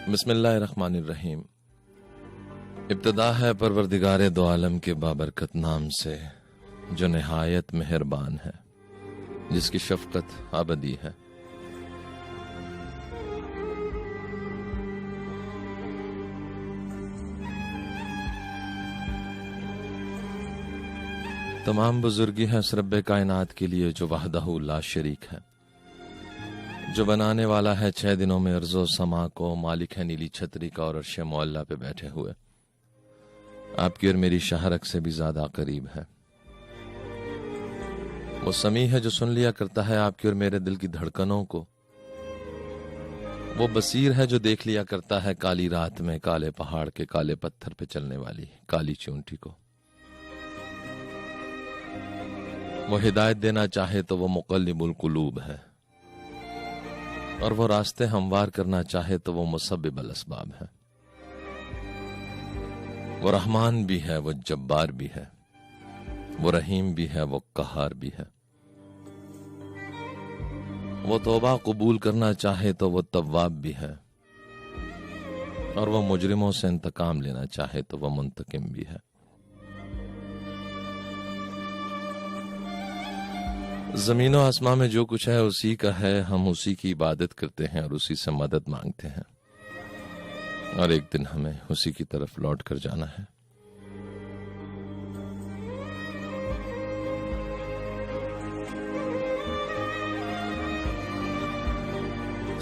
बिस्मिल्लाहिर्रहमानिर्रहीम। इब्तिदा है परवरदिगारे दो आलम के बाबरकत नाम से, जो निहायत मेहरबान है, जिसकी शफकत अबदी है। तमाम बुजुर्गी है उस रब्बे कायनात के लिए जो वहदहू ला शरीक है, जो बनाने वाला है 6 दिनों में अर्ज़ो समा को, मालिक है नीली छतरी का और अर्श मुअल्ला पे बैठे हुए, आपकी और मेरी शहरक से भी ज्यादा करीब है। वो समी है जो सुन लिया करता है आपकी और मेरे दिल की धड़कनों को। वो बसीर है जो देख लिया करता है काली रात में काले पहाड़ के काले पत्थर पे चलने वाली काली चूंटी को। वो हिदायत देना चाहे तो वो मुक़ल्लिबुल कुलूब है, और वो रास्ते हमवार करना चाहे तो वो मुसब्बिबुल अस्बाब है। वो रहमान भी है, वो जब्बार भी है, वो रहीम भी है, वो कहार भी है। वो तौबा कबूल करना चाहे तो वो तव्वाब भी है, और वो मुजरिमों से इंतकाम लेना चाहे तो वो मुंतकिम भी है। जमीनों आसमां में जो कुछ है उसी का है, हम उसी की इबादत करते हैं और उसी से मदद मांगते हैं, और एक दिन हमें उसी की तरफ लौट कर जाना है।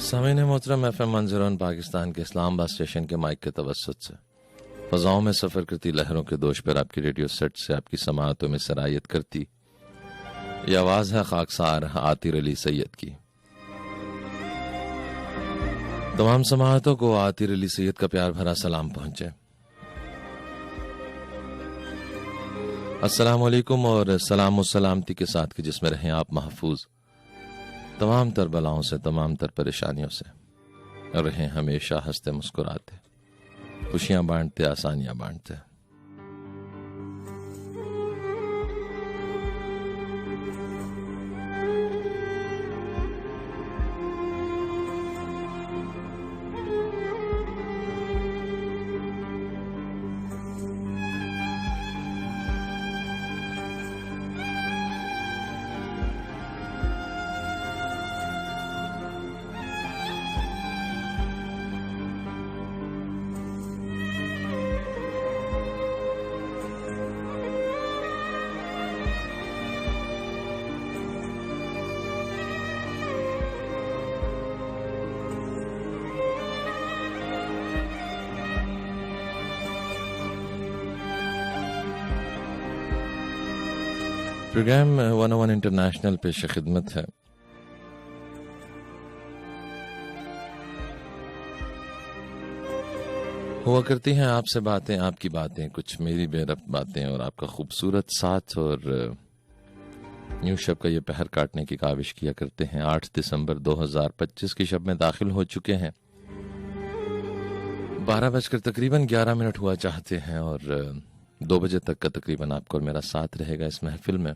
सामीन मोहतरम, FM 101 पाकिस्तान के इस्लामाबाद स्टेशन के माइक के तवस्सुत से फजाओं में सफर करती लहरों के दोष पर आपकी रेडियो सेट से आपकी समाअतों में सरायत करती ये आवाज है खाकसार आतिर अली सैयद की। तमाम समाअतों को आतिर अली सैयद का प्यार भरा सलाम पहुंचे। अस्सलाम वालेकुम, और सलाम और सलामती के साथ कि जिसमें रहें आप महफूज तमाम तर बलाओं से, तमाम तर परेशानियों से, और रहें हमेशा हंसते मुस्कुराते, खुशियां बांटते, आसानियां बांटते। प्रोग्राम 101 इंटरनेशनल पेश खिदमत है। हुआ करती हैं आपसे बातें, आपकी बातें, कुछ मेरी बेरब्त बातें, और आपका खूबसूरत साथ, और न्यू शब का ये पहर काटने की काविश किया करते हैं। 8 दिसंबर 2025 की शब में दाखिल हो चुके हैं। 12 बजकर तकरीबन 11 मिनट हुआ चाहते हैं, और 2 बजे तक का तकरीबन आपको और मेरा साथ रहेगा इस महफिल में।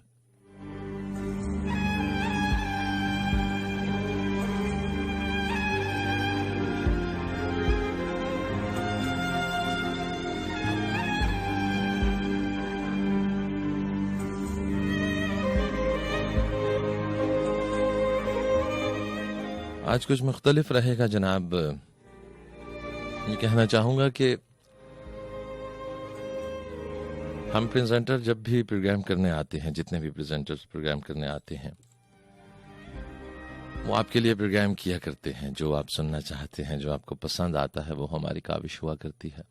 आज कुछ मुख्तलिफ रहेगा जनाब। ये कहना चाहूंगा कि हम प्रेजेंटर जब भी प्रोग्राम करने आते हैं, जितने भी प्रेजेंटर्स प्रोग्राम करने आते हैं, वो आपके लिए प्रोग्राम किया करते हैं। जो आप सुनना चाहते हैं, जो आपको पसंद आता है, वो हमारी काविश हुआ करती है।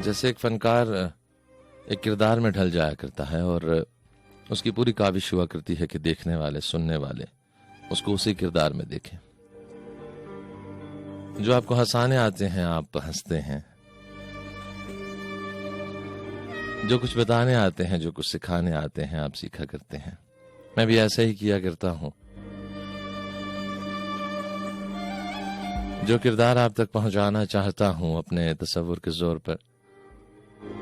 जैसे एक फनकार एक किरदार में ढल जाया करता है, और उसकी पूरी काविश हुआ करती है कि देखने वाले, सुनने वाले उसको उसी किरदार में देखें। जो आपको हंसाने आते हैं आप हंसते हैं, जो कुछ बताने आते हैं, जो कुछ सिखाने आते हैं, आप सीखा करते हैं। मैं भी ऐसा ही किया करता हूं। जो किरदार आप तक पहुंचाना चाहता हूं, अपने तसव्वुर के जोर पर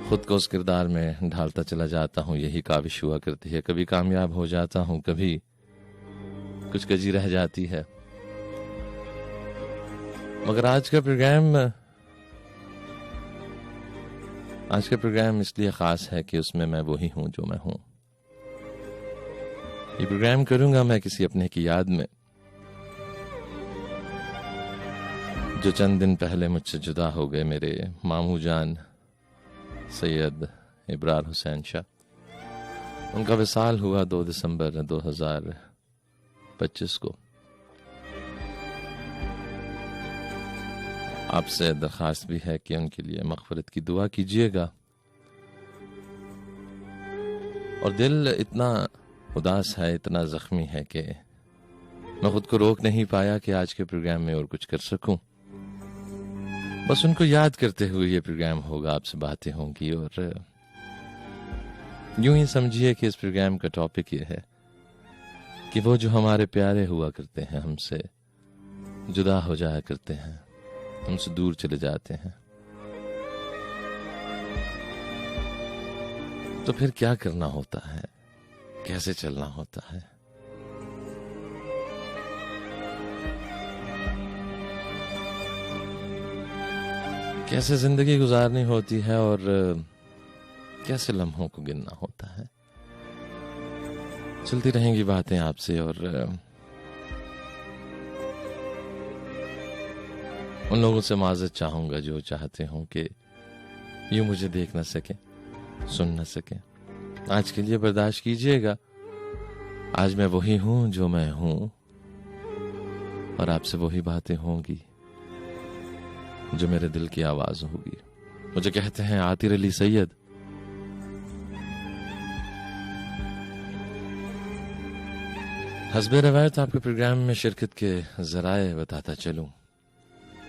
खुद को उस किरदार में ढालता चला जाता हूं। यही काविश हुआ करती है। कभी कामयाब हो जाता हूं, कभी कुछ कजी रह जाती है। मगर आज का प्रोग्राम इसलिए खास है कि उसमें मैं वही हूं जो मैं हूं। ये प्रोग्राम करूंगा मैं किसी अपने की याद में, जो चंद दिन पहले मुझसे जुदा हो गए, मेरे मामू जान सैयद इब्रार हुसैन शाह। उनका विसाल हुआ 2 दिसंबर 2025 को। आपसे दरखास्त भी है कि उनके लिए मग़फ़िरत की दुआ कीजिएगा। और दिल इतना उदास है, इतना ज़ख्मी है कि मैं खुद को रोक नहीं पाया कि आज के प्रोग्राम में और कुछ कर सकूं। बस उनको याद करते हुए ये प्रोग्राम होगा, आपसे बातें होंगी। और यूं ही समझिए कि इस प्रोग्राम का टॉपिक ये है कि वो जो हमारे प्यारे हुआ करते हैं, हमसे जुदा हो जाया करते हैं, हमसे दूर चले जाते हैं, तो फिर क्या करना होता है, कैसे चलना होता है। कैसे जिंदगी गुजारनी होती है और कैसे लम्हों को गिनना होता है। चलती रहेंगी बातें आपसे और उन लोगों से माजरत चाहूंगा जो चाहते हों कि यूं मुझे देख न सके, सुन न सके। आज के लिए बर्दाश्त कीजिएगा। आज मैं वही हूं जो मैं हूं और आपसे वही बातें होंगी जो मेरे दिल की आवाज होगी। मुझे कहते हैं आतिर अली सैयद। हस्बे रवायत आपके प्रोग्राम में शिरकत के जराए बताता चलूं।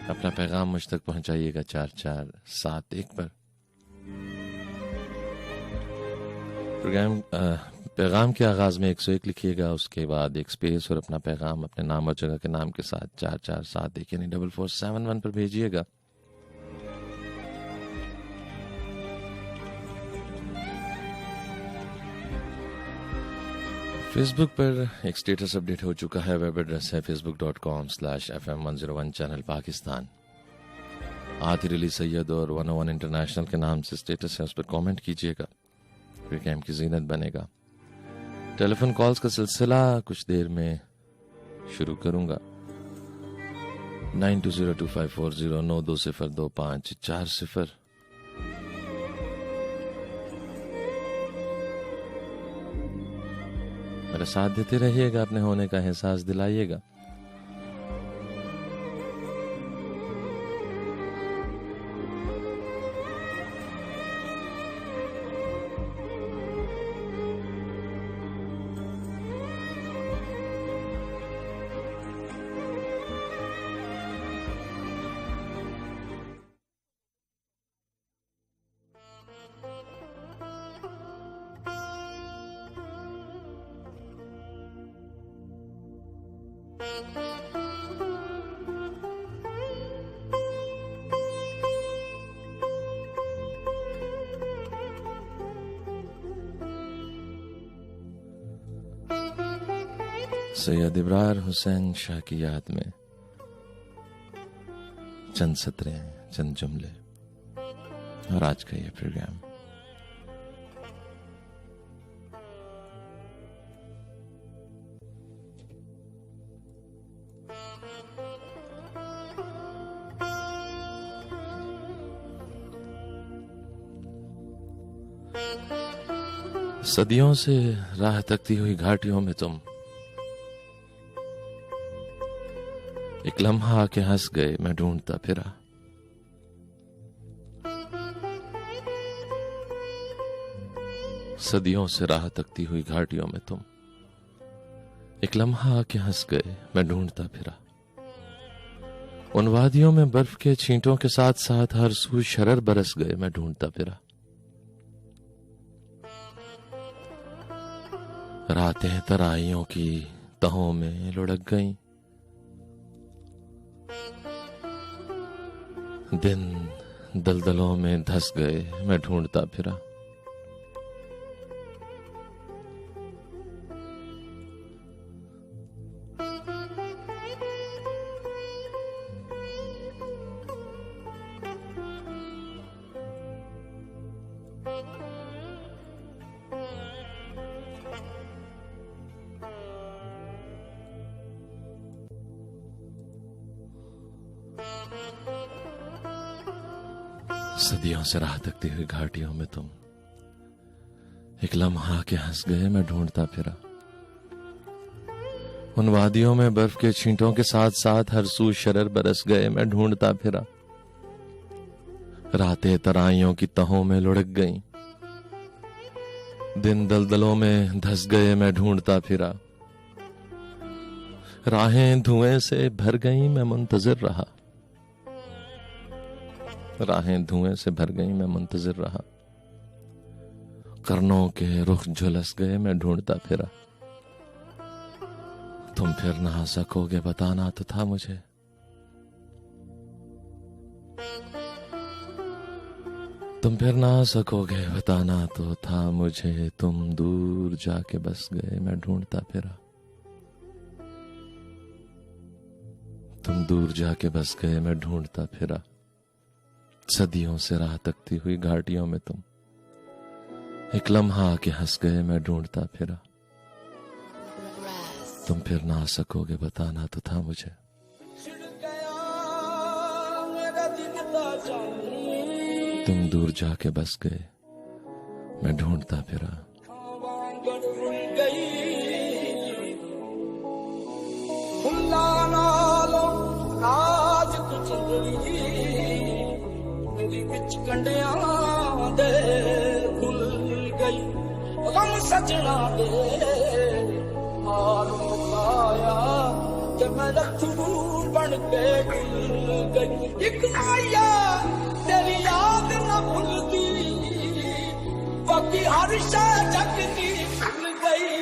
अपना पैगाम मुझ तक पहुंचाइएगा 4471 पर। पैगाम के आगाज में 101 लिखिएगा, उसके बाद एक स्पेस और अपना पैगाम अपने नाम और जगह के नाम के साथ 4471 यानी 4471 पर भेजिएगा। फेसबुक पर एक स्टेटस अपडेट हो चुका है। वेब एड्रेस है facebook.com/FM101 चैनल पाकिस्तान। आतिर अली सैयद और 101 इंटरनेशनल के नाम से स्टेटस है, उस पर कमेंट कीजिएगा। प्रोग्राम की जीनत बनेगा। टेलीफोन कॉल्स का सिलसिला कुछ देर में शुरू करूंगा। 92025409202540। मेरा साथ देते रहिएगा, अपने होने का एहसास दिलाइएगा। सैयद इब्रार हुसैन शाह की याद में चंद सत्रें, चंद जुमले और आज का ये प्रोग्राम। सदियों से राह तकती हुई घाटियों में तुम एक लम्हा आके हंस गए, मैं ढूंढता फिरा। सदियों से राह तकती हुई घाटियों में तुम एक लम्हा आके हंस गए, मैं ढूंढता फिरा। उन वादियों में बर्फ के छींटों के साथ साथ हर सू शरर बरस गए, मैं ढूंढता फिरा। रातें तराइयों की तहों में लुढ़क गईं, दिन दलदलों में धंस गए, मैं ढूंढता फिरा। सदियों से राह तकती हुई घाटियों में तुम एक लम्हा के हंस गए, मैं ढूंढता फिरा। उन वादियों में बर्फ के छींटों के साथ साथ हर सू शरर बरस गए, मैं ढूंढता फिरा। रातें तराइयों की तहों में लुढ़क गईं, दिन दलदलों में धस गए, मैं ढूंढता फिरा। राहें धुएं से भर गईं, मैं मुंतजिर रहा। राहें धुएं से भर गईं, मैं मुंतजिर रहा। कर्नों के रुख झुलस गए, मैं ढूंढता फिरा। तुम फिर ना सकोगे बताना तो था मुझे। तुम फिर ना सकोगे बताना तो था मुझे। तुम दूर जाके बस गए, मैं ढूंढता फिरा। तुम दूर जाके बस गए, मैं ढूंढता फिरा। सदियों से राह तकती हुई घाटियों में तुम एक लम्हा आके हंस गए, मैं ढूंढता फिरा। तुम फिर ना सकोगे बताना तो था मुझे। तुम दूर जाके बस गए, मैं ढूंढता फिरा। कंडियां दे खुल गई गम सजना दे हाल मुकाया कि मैं रखू बन के खुल गई। एक आया तेरी याद न भूलती, बाकी हर शय जग की भूल गई।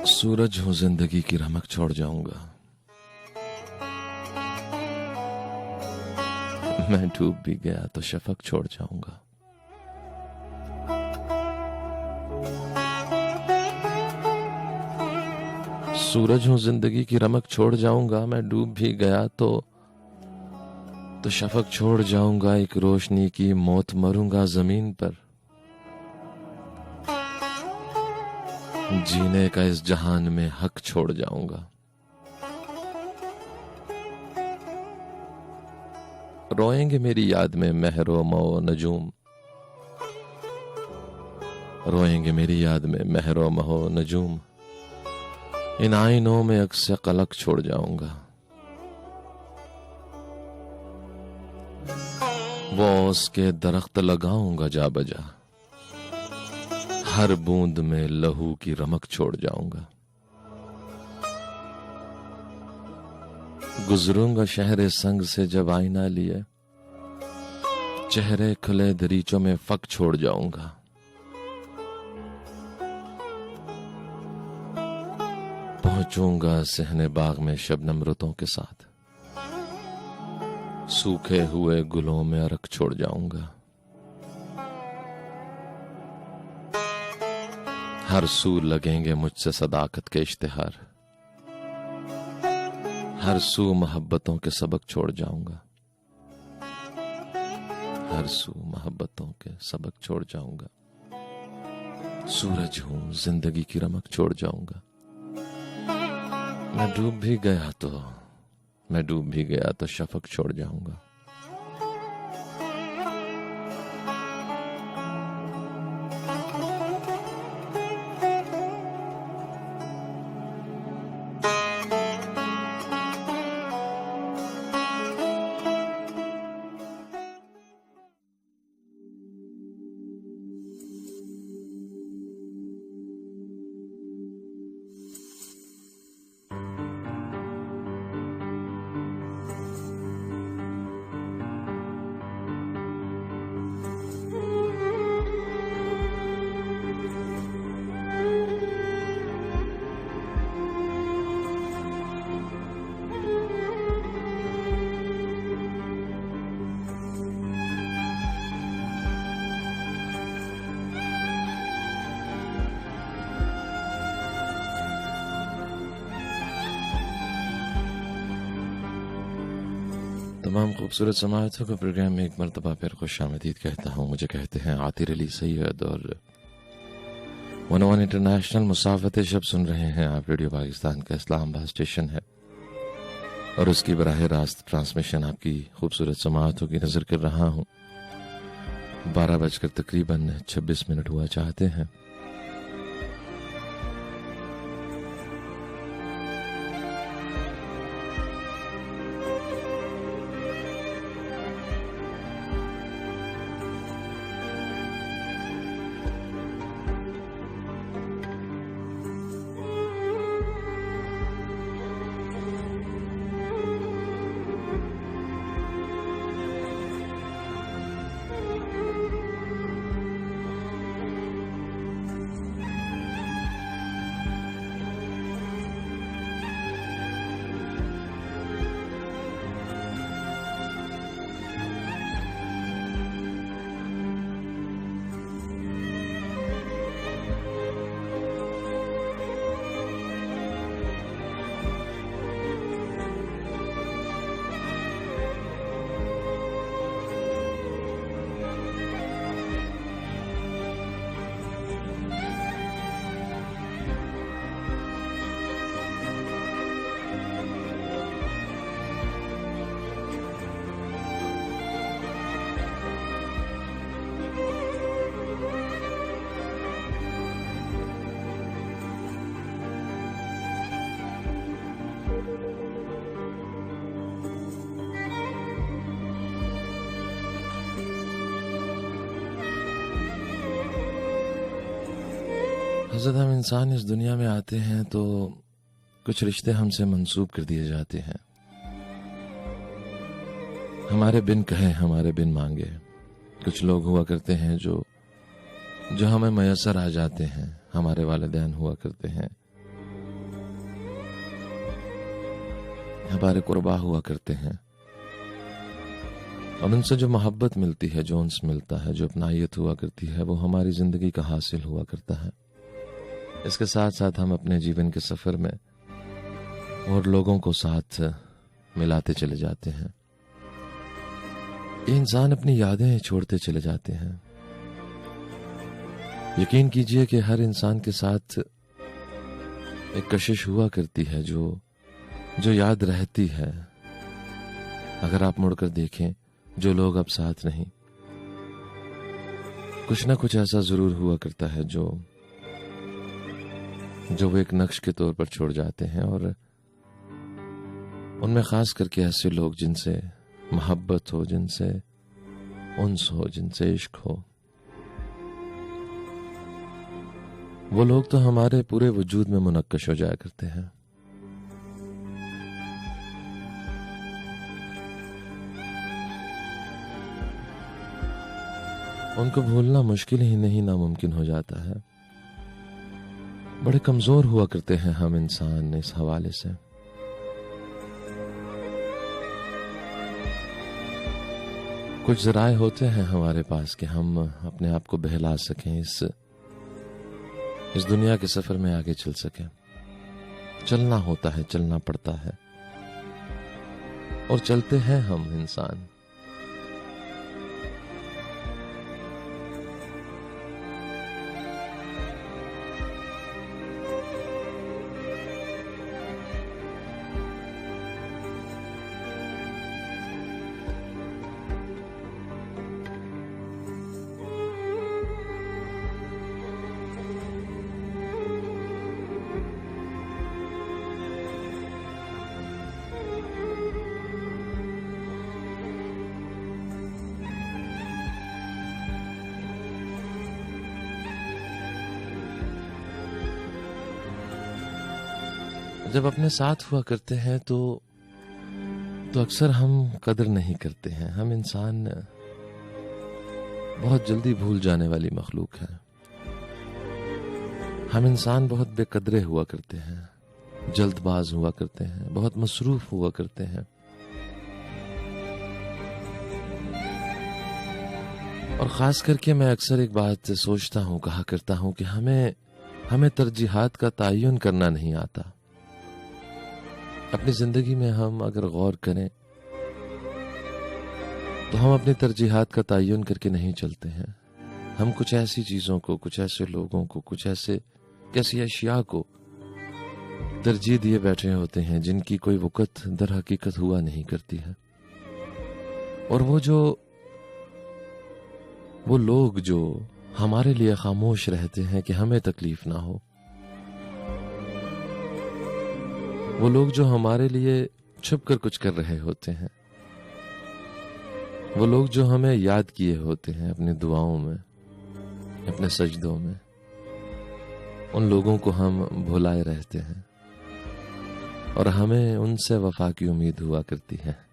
सूरज हूं जिंदगी की रमक छोड़ जाऊंगा, मैं डूब भी गया तो शफक छोड़ जाऊंगा। सूरज हूं जिंदगी की रमक छोड़ जाऊंगा, मैं डूब भी गया तो शफक छोड़ जाऊंगा। एक रोशनी की मौत मरूंगा जमीन पर, जीने का इस जहान में हक छोड़ जाऊंगा। रोएंगे मेरी याद में महरो मो नजूम, रोएंगे मेरी याद में महरो महो नजूम। इन आईनों में अक्स कलक छोड़ जाऊंगा। वो उसके दरख्त लगाऊंगा जा बजा, हर बूंद में लहू की रमक छोड़ जाऊंगा। गुजरूंगा शहरे संग से जब आईना लिए, चेहरे खुले दरीचों में फक छोड़ जाऊंगा। पहुंचूंगा सहने बाग में शबनम रुतों के साथ, सूखे हुए गुलों में अरक छोड़ जाऊंगा। हर सू लगेंगे मुझसे सदाकत के इश्तिहार, हर सू मोहब्बतों के सबक छोड़ जाऊंगा। हर सू मोहब्बतों के सबक छोड़ जाऊंगा। सूरज हूं जिंदगी की रमक छोड़ जाऊंगा, मैं डूब भी गया तो शफक छोड़ जाऊंगा। तमाम खूबसूरत समाअतों को प्रोग्राम में एक मरतबा फिर खुश आमदीद कहता हूँ। मुझे कहते हैं आतिर अली सैयद और 101 इंटरनेशनल मुसाफते शब सुन रहे हैं आप। रेडियो पाकिस्तान का इस्लामाबाद स्टेशन है और उसकी बराह रास्त ट्रांसमिशन आपकी खूबसूरत समाअतों की नजर कर रहा हूँ। 12 बजकर तकरीबन 26 मिनट हुआ चाहते हैं। हज़रत हम इंसान इस दुनिया में आते हैं तो कुछ रिश्ते हमसे मंसूब कर दिए जाते हैं, हमारे बिन कहे हमारे बिन मांगे। कुछ लोग हुआ करते हैं जो हमें मयसर आ जाते हैं, हमारे वालिदैन हुआ करते हैं हमारे कुर्बा हुआ करते हैं, और उनसे जो मोहब्बत मिलती है, जो उनसे मिलता है, जो अपनायत हुआ करती है, वो हमारी जिंदगी का हासिल हुआ करता है। इसके साथ साथ हम अपने जीवन के सफर में और लोगों को साथ मिलाते चले जाते हैं। ये इंसान अपनी यादें छोड़ते चले जाते हैं। यकीन कीजिए कि हर इंसान के साथ एक कशिश हुआ करती है जो याद रहती है। अगर आप मुड़कर देखें, जो लोग अब साथ नहीं, कुछ ना कुछ ऐसा जरूर हुआ करता है जो वो एक नक्श के तौर पर छोड़ जाते हैं। और उनमें खास करके ऐसे लोग जिनसे मोहब्बत हो, जिनसे उन्स हो, जिनसे इश्क हो, वो लोग तो हमारे पूरे वजूद में मुनक्कश हो जाया करते हैं। उनको भूलना मुश्किल ही नहीं, नामुमकिन हो जाता है। बड़े कमजोर हुआ करते हैं हम इंसान इस हवाले से। कुछ जराए होते हैं हमारे पास कि हम अपने आप को बहला सकें, इस दुनिया के सफर में आगे चल सकें। चलना होता है, चलना पड़ता है, और चलते हैं हम इंसान। जब अपने साथ हुआ करते हैं तो अक्सर हम कदर नहीं करते हैं। हम इंसान बहुत जल्दी भूल जाने वाली मखलूक है। हम इंसान बहुत बेकदरे हुआ करते हैं, जल्दबाज हुआ करते हैं, बहुत मसरूफ हुआ करते हैं। और खास करके मैं अक्सर एक बात सोचता हूँ, कहा करता हूँ कि हमें तरजीहात का तयन करना नहीं आता। अपनी जिंदगी में हम अगर गौर करें तो हम अपनी तरजीहात का तयन करके नहीं चलते हैं। हम कुछ ऐसी चीजों को, कुछ ऐसे लोगों को, कुछ ऐसी अशिया को तरजीह दिए बैठे होते हैं जिनकी कोई वक़्त दर हकीकत हुआ नहीं करती है। और वो लोग जो हमारे लिए खामोश रहते हैं कि हमें तकलीफ ना हो, वो लोग जो हमारे लिए छुप कर कुछ कर रहे होते हैं, वो लोग जो हमें याद किए होते हैं अपनी दुआओं में, अपने सजदों में, उन लोगों को हम भुलाए रहते हैं। और हमें उनसे वफा की उम्मीद हुआ करती है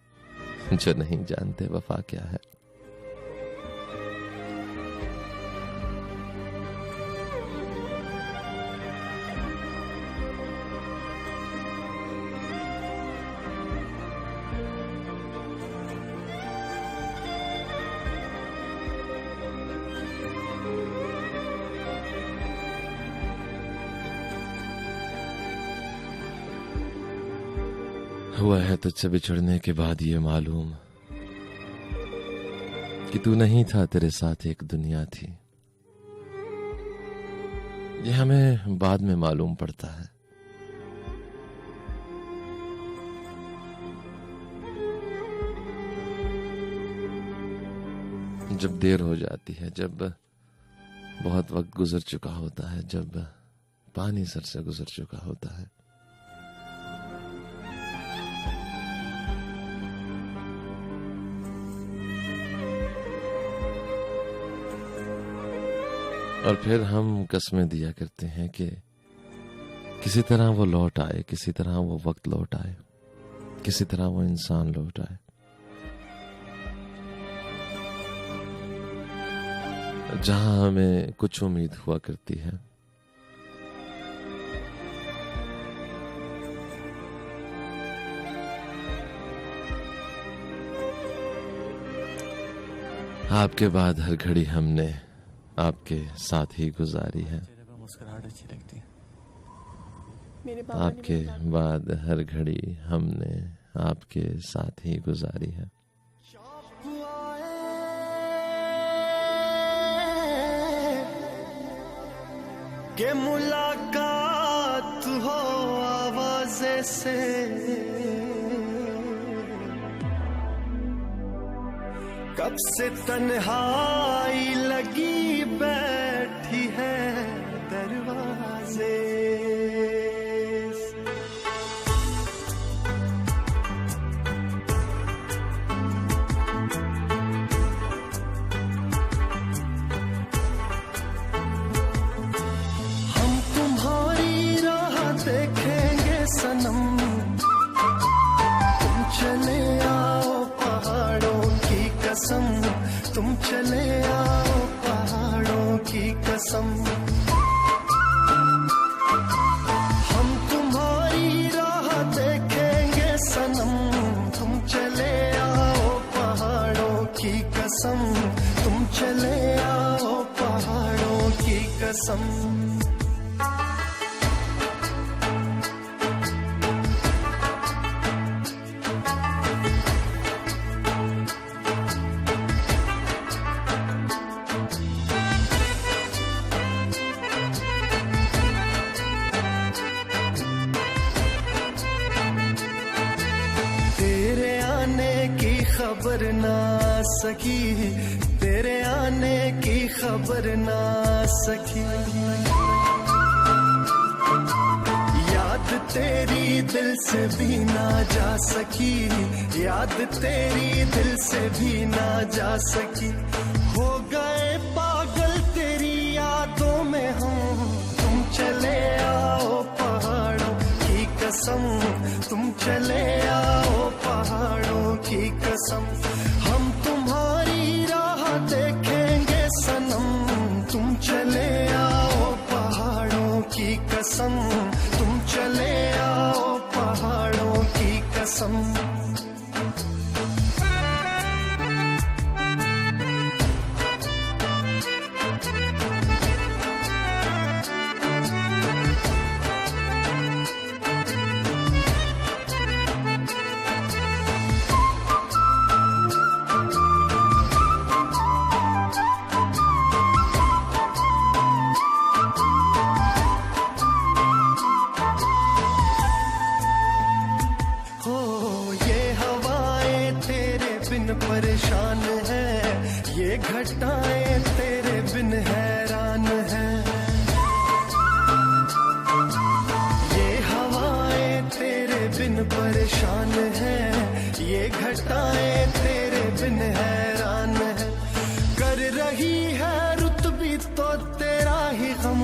जो नहीं जानते वफा क्या है। हुआ है तुझसे बिछड़ने के बाद ये मालूम कि तू नहीं था, तेरे साथ एक दुनिया थी। ये हमें बाद में मालूम पड़ता है। जब देर हो जाती है, जब बहुत वक्त गुजर चुका होता है, जब पानी सर से गुजर चुका होता है, और फिर हम कस्में दिया करते हैं कि किसी तरह वो लौट आए, किसी तरह वो वक्त लौट आए, किसी तरह वो इंसान लौट आए। जहां हमें कुछ उम्मीद हुआ करती है। आपके बाद हर घड़ी हमने आपके साथ ही गुजारी है। चेहरे पर मुस्कुराहट अच्छी लगती है। मेरे पापा आपके बाद हर घड़ी हमने आपके साथ ही गुजारी है। के मुलाकात हो आवाज़े से, कब से तन्हाई लगी बैठी है दरवाजे से। हम तुम्हारी राह देखेंगे सनम, तुम चले आओ पहाड़ों की कसम, तुम चले आओ पहाड़ों की कसम। हम तुम्हारी राह देखेंगे सनम, तुम चले आओ पहाड़ों की कसम, तुम चले आओ पहाड़ों की कसम। तेरे आने की खबर ना सकी, तेरे आने की खबर ना सकी। याद तेरी दिल से भी ना जा सकी, याद तेरी दिल से भी ना जा सकी। हो गए पागल तेरी यादों में हम, तुम चले आओ पहाड़ों की कसम, तुम चले आओ पहाड़ों की कसम। हम तुम्हारी राह देखेंगे सनम, तुम चले आओ पहाड़ों की कसम, तुम चले आओ पहाड़ों की कसम। हो ये हवाएं तेरे बिन परेशान है, ये घटाएं तेरे बिन हैरान है। ये हवाएं तेरे बिन परेशान है, ये घटाएं तेरे बिन हैरान है। कर रही है रुत भी तो तेरा ही गम,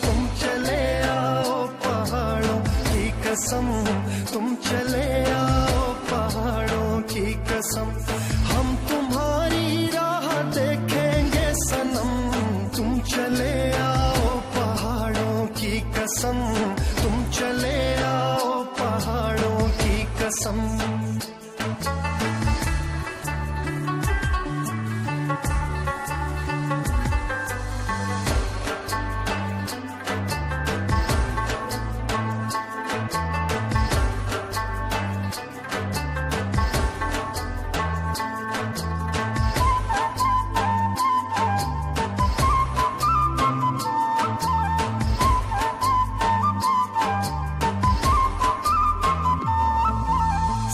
तुम चले आओ पहाड़ों की कसम, तुम चले आओ पहाड़ों की कसम। हम तुम्हारी राह देखेंगे सनम, तुम चले आओ पहाड़ों की कसम, तुम चले आओ पहाड़ों की कसम।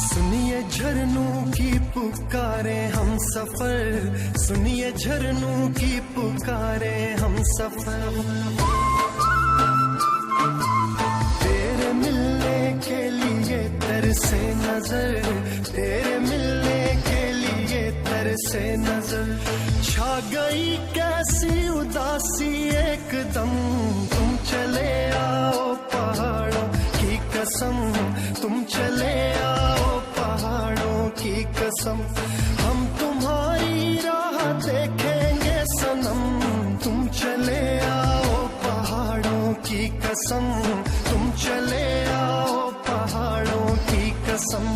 सुनिए झरनों की पुकारे हम सफर, सुनिए झरनों की पुकारे हम सफर। तेरे मिलने के लिए तरसे नजर, तेरे मिलने के लिए तरसे नजर। छा गई कैसी उदासी एकदम, तुम चले आओ पहाड़ों की कसम, तुम चले आओ पहाड़ों की कसम। हम तुम्हारी राह देखेंगे सनम, तुम चले आओ पहाड़ों की कसम, तुम चले आओ पहाड़ों की कसम।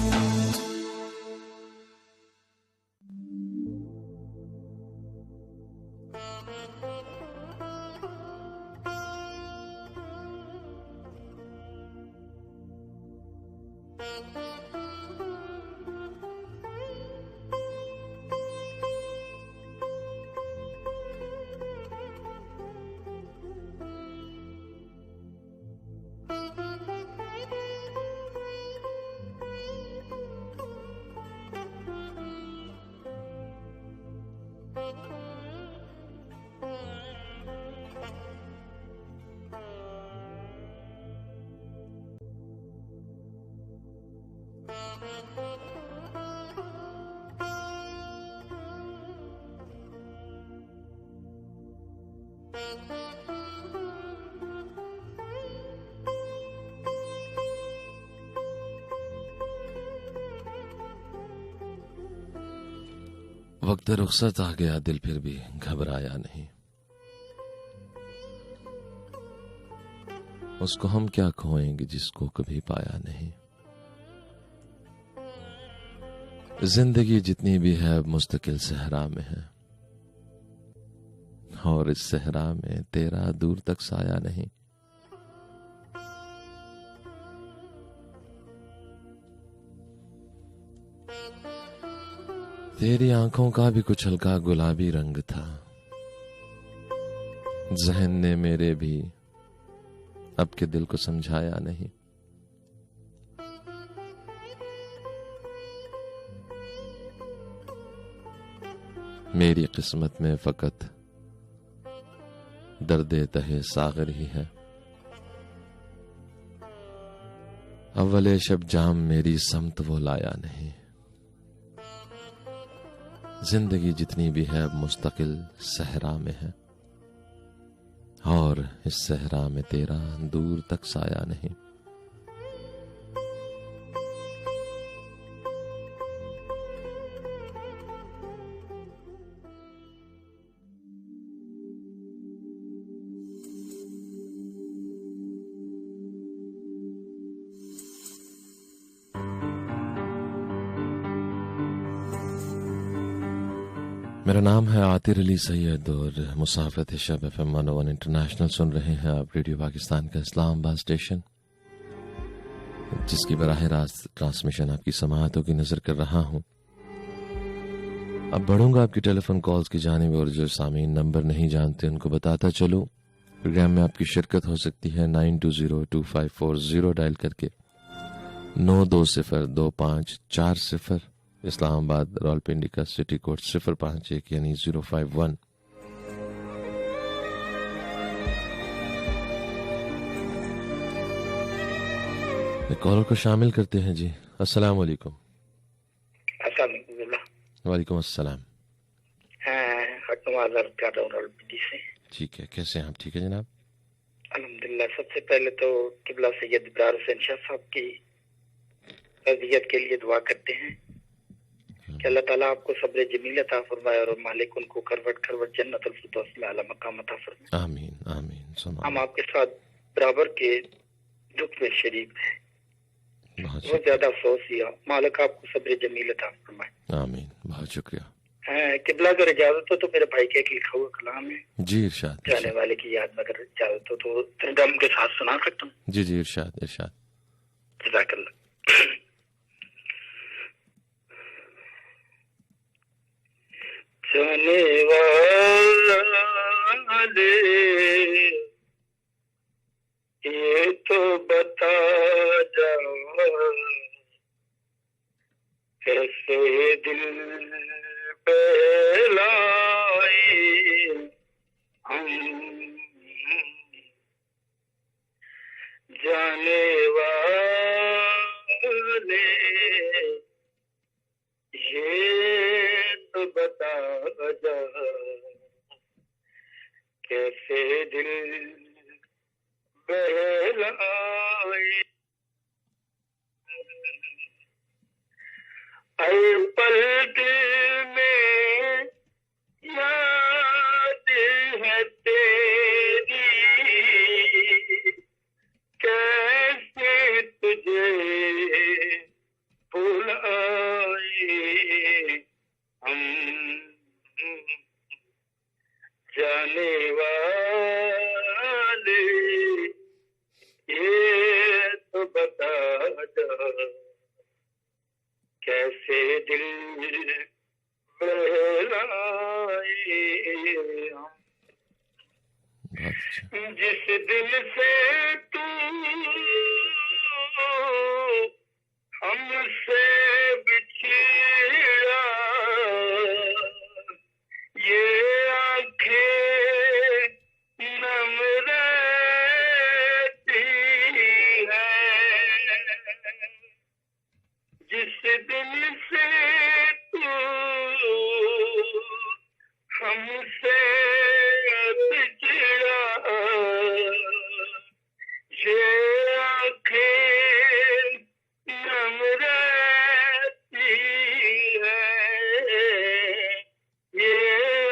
वक्त रुखसत आ गया, दिल फिर भी घबराया नहीं। उसको हम क्या खोएंगे जिसको कभी पाया नहीं। जिंदगी जितनी भी है अब मुस्तकिल सहरा में है, और इस सहरा में तेरा दूर तक साया नहीं। तेरी आंखों का भी कुछ हल्का गुलाबी रंग था, जहन ने मेरे भी अब के दिल को समझाया नहीं। मेरी किस्मत में फकत दर्दे तहे सागर ही है। अव्वले शब जाम मेरी समत वो लाया नहीं। जिंदगी जितनी भी है अब मुस्तकिल सहरा में है, और इस सहरा में तेरा दूर तक साया नहीं। मेरा नाम है आतिर अली सैयद और मुसाफिर शब FM 101 इंटरनेशनल सुन रहे हैं आप, रेडियो पाकिस्तान का इस्लामाबाद स्टेशन, जिसकी बराह रास्त ट्रांसमिशन आपकी समाअतों की नजर कर रहा हूं। अब बढ़ूंगा आपकी टेलीफोन कॉल्स की जानिब, और जो सामीन नंबर नहीं जानते उनको बताता चलो। प्रोग्राम में आपकी शिरकत हो सकती है 92025440 डायल करके, 92025440। इस्लामाबाद रावलपिंडी का सिटी कोड 051 यानी 051। कॉलर को शामिल करते हैं जी। अस्सलाम वालेकुम। वालेकुम अस्सलाम। ठीक है, कैसे हैं आप? ठीक है जनाब, अल्हम्दुलिल्लाह। सबसे पहले तो किबला सैयद इब्रार हुसैन शाह साहब की अज़ियत के लिए दुआ करते हैं कि अल्लाह ताला आपको सब्र जमील अता फरमाए और मालिक उनको करवट करवट जन्नतुल फिरदौस में आला मकाम अता फरमाए। आमीन आमीन। हम आपके साथ बराबर के दुख में शरीक हैं। बहुत ज्यादा अफसोस हुआ, मालिक आपको सब्र जमील अता फरमाए। आमीन, बहुत शुक्रिया। किबला अगर इजाजत हो तो मेरे भाई के एक लिखा हुआ कलाम है जी, इरशाद। जाने वाले की याद में अगर इजाजत हो तो तर्जुमा के साथ सुना सकता हूँ? जी जी, इरशाद इरशाद। जज़ाकल्लाह। जाने वाले ये तो बता जाओ कैसे दिल बहलाए हम। जाने वाले ये तो बता जा कैसे दिल बहलाए। हर पल दिल में याद है तेरी, कैसे तुझे भुलाए हम। जाने वाले ये तो बता जा कैसे दिल बहलाए हम। जिस दिल से तू हमसे बिछड़ा, ये आंखें नम रहती हैं। जिस दिल से तू हमसे बिछड़ा, ये आंखें नम रहती हैं, ये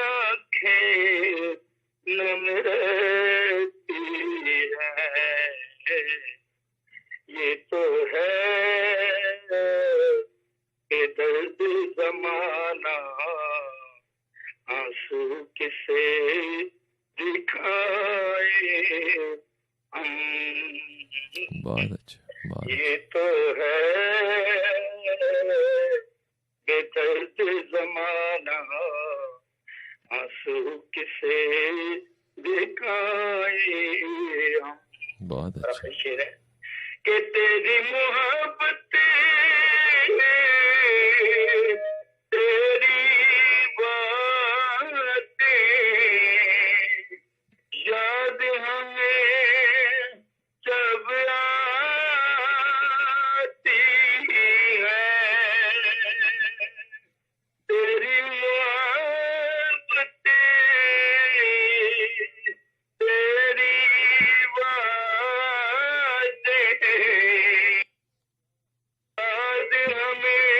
आंखें नम रहती हैं। ये तो है बेदर्द ज़माना, आंसू किसे दिखाए हम। बहुत अच्छा, बहुत ये तो है बेदर्द ज़माना, आंसू किसे दिखाए हम। बहुत अच्छा। शेर है कि तेरी मोहब्बत तेरी बातें याद हमें जब आती है। तेरी मोहब्बत तेरी बातें याद हमें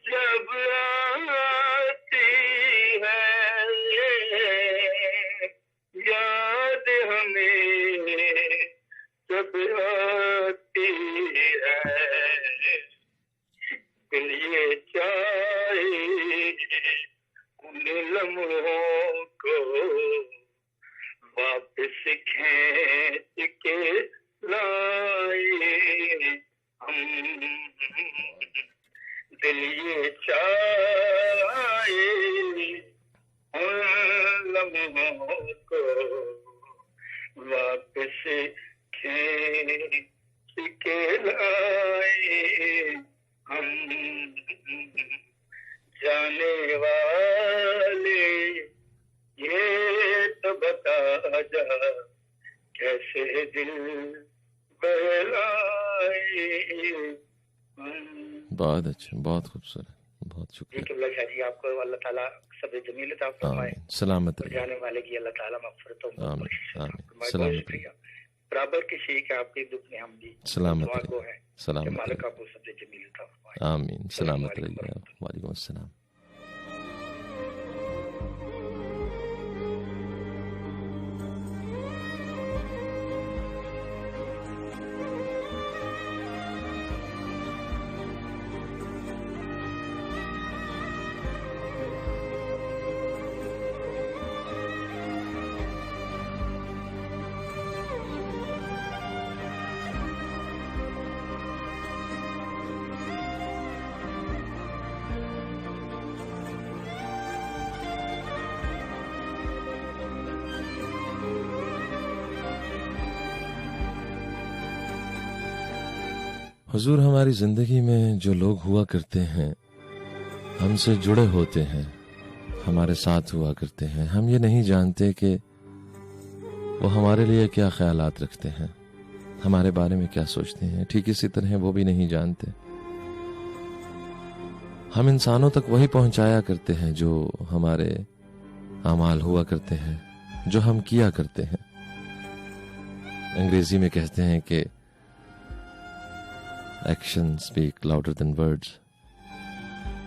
जब आती है, याद हमें जब आती है। दिल ये चाहे उन लम्हों को वापस खींच के लाए हम। दिल ये चाहे उन लम्हों को वापस खींच के लाए हम। जाने वाले ये तो बता जा, कैसे दिल बहलाए हम। बहुत अच्छा, बहुत खूबसूरत, बहुत जी शुक्रिया। किबला शाह जी, आपको अल्लाह ताला सब्र जमील अता फरमाए, आमीन, सलामत और रहिए। जाने वाले की अल्लाह ताला मग़फ़िरत और आमीन, बख्शिश अता आमीन, फरमाए। सलामत बहुत शुक्रिया। बराबर की शीख है आपके दुख में हम भी सलामत दुआ को रहिए, है कि सलामत मालिक रहिए। आपको सब्र जमील अता फरमाए। आमीन, अस्सलाम सलामत वालेकुम रहिए। वालेकुम अस्सलाम। हुजूर, हमारी जिंदगी में जो लोग हुआ करते हैं, हमसे जुड़े होते हैं, हमारे साथ हुआ करते हैं, हम ये नहीं जानते कि वो हमारे लिए क्या ख्यालात रखते हैं, हमारे बारे में क्या सोचते हैं। ठीक इसी तरह वो भी नहीं जानते। हम इंसानों तक वही पहुंचाया करते हैं जो हमारे अमाल हुआ करते हैं, जो हम किया करते हैं। अंग्रेजी में कहते हैं कि action speak louder than words.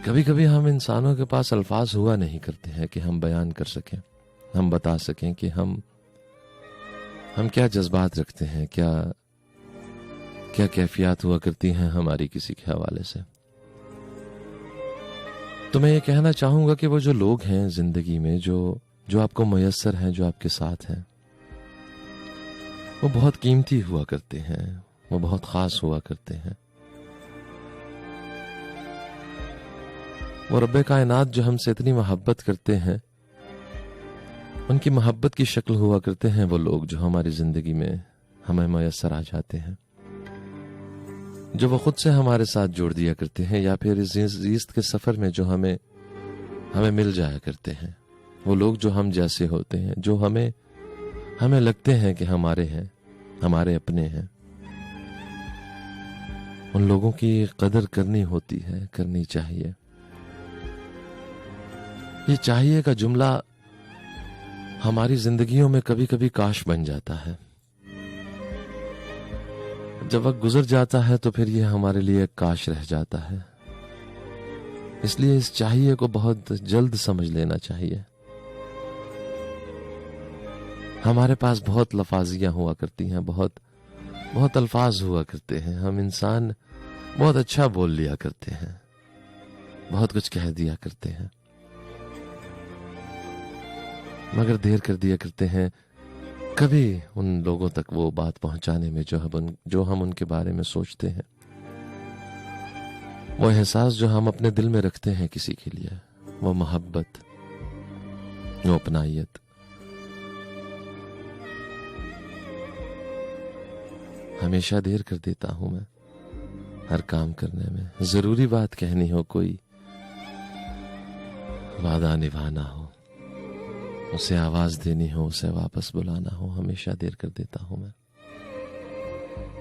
कभी कभी हम इंसानों के पास अल्फाज हुआ नहीं करते हैं कि हम बयान कर सकें, हम बता सकें कि हम क्या जज्बात रखते हैं, क्या क्या कैफियत हुआ करती हैं हमारी किसी के हवाले से। तो मैं ये कहना चाहूंगा कि वो जो लोग हैं जिंदगी में, जो आपको मुयस्सर हैं, जो आपके साथ हैं, वो बहुत कीमती हुआ करते हैं, वो बहुत खास हुआ करते हैं। वो रब्बे कायनात जो हमसे इतनी मोहब्बत करते हैं, उनकी मोहब्बत की शक्ल हुआ करते हैं वो लोग जो हमारी जिंदगी में हमें मयसर आ जाते हैं, जो वो खुद से हमारे साथ जोड़ दिया करते हैं, या फिर इस जीस्त के सफर में जो हमें मिल जाया करते हैं। वो लोग जो हम जैसे होते हैं, जो हमें लगते हैं कि हमारे हैं, हमारे अपने हैं। उन लोगों की कदर करनी होती है, करनी चाहिए। ये चाहिए का जुमला हमारी जिंदगियों में कभी कभी काश बन जाता है। जब वक्त गुजर जाता है तो फिर ये हमारे लिए काश रह जाता है। इसलिए इस चाहिए को बहुत जल्द समझ लेना चाहिए। हमारे पास बहुत लफाजियां हुआ करती हैं, बहुत अल्फाज हुआ करते हैं। हम इंसान बहुत अच्छा बोल लिया करते हैं, बहुत कुछ कह दिया करते हैं, मगर देर कर दिया करते हैं कभी उन लोगों तक वो बात पहुंचाने में जो हम उनके बारे में सोचते हैं। वो एहसास जो हम अपने दिल में रखते हैं किसी के लिए, वो मोहब्बत, वो अपनायत, हमेशा देर कर देता हूं मैं हर काम करने में। जरूरी बात कहनी हो, कोई वादा निभाना हो, उसे आवाज देनी हो, उसे वापस बुलाना हो, हमेशा देर कर देता हूं मैं।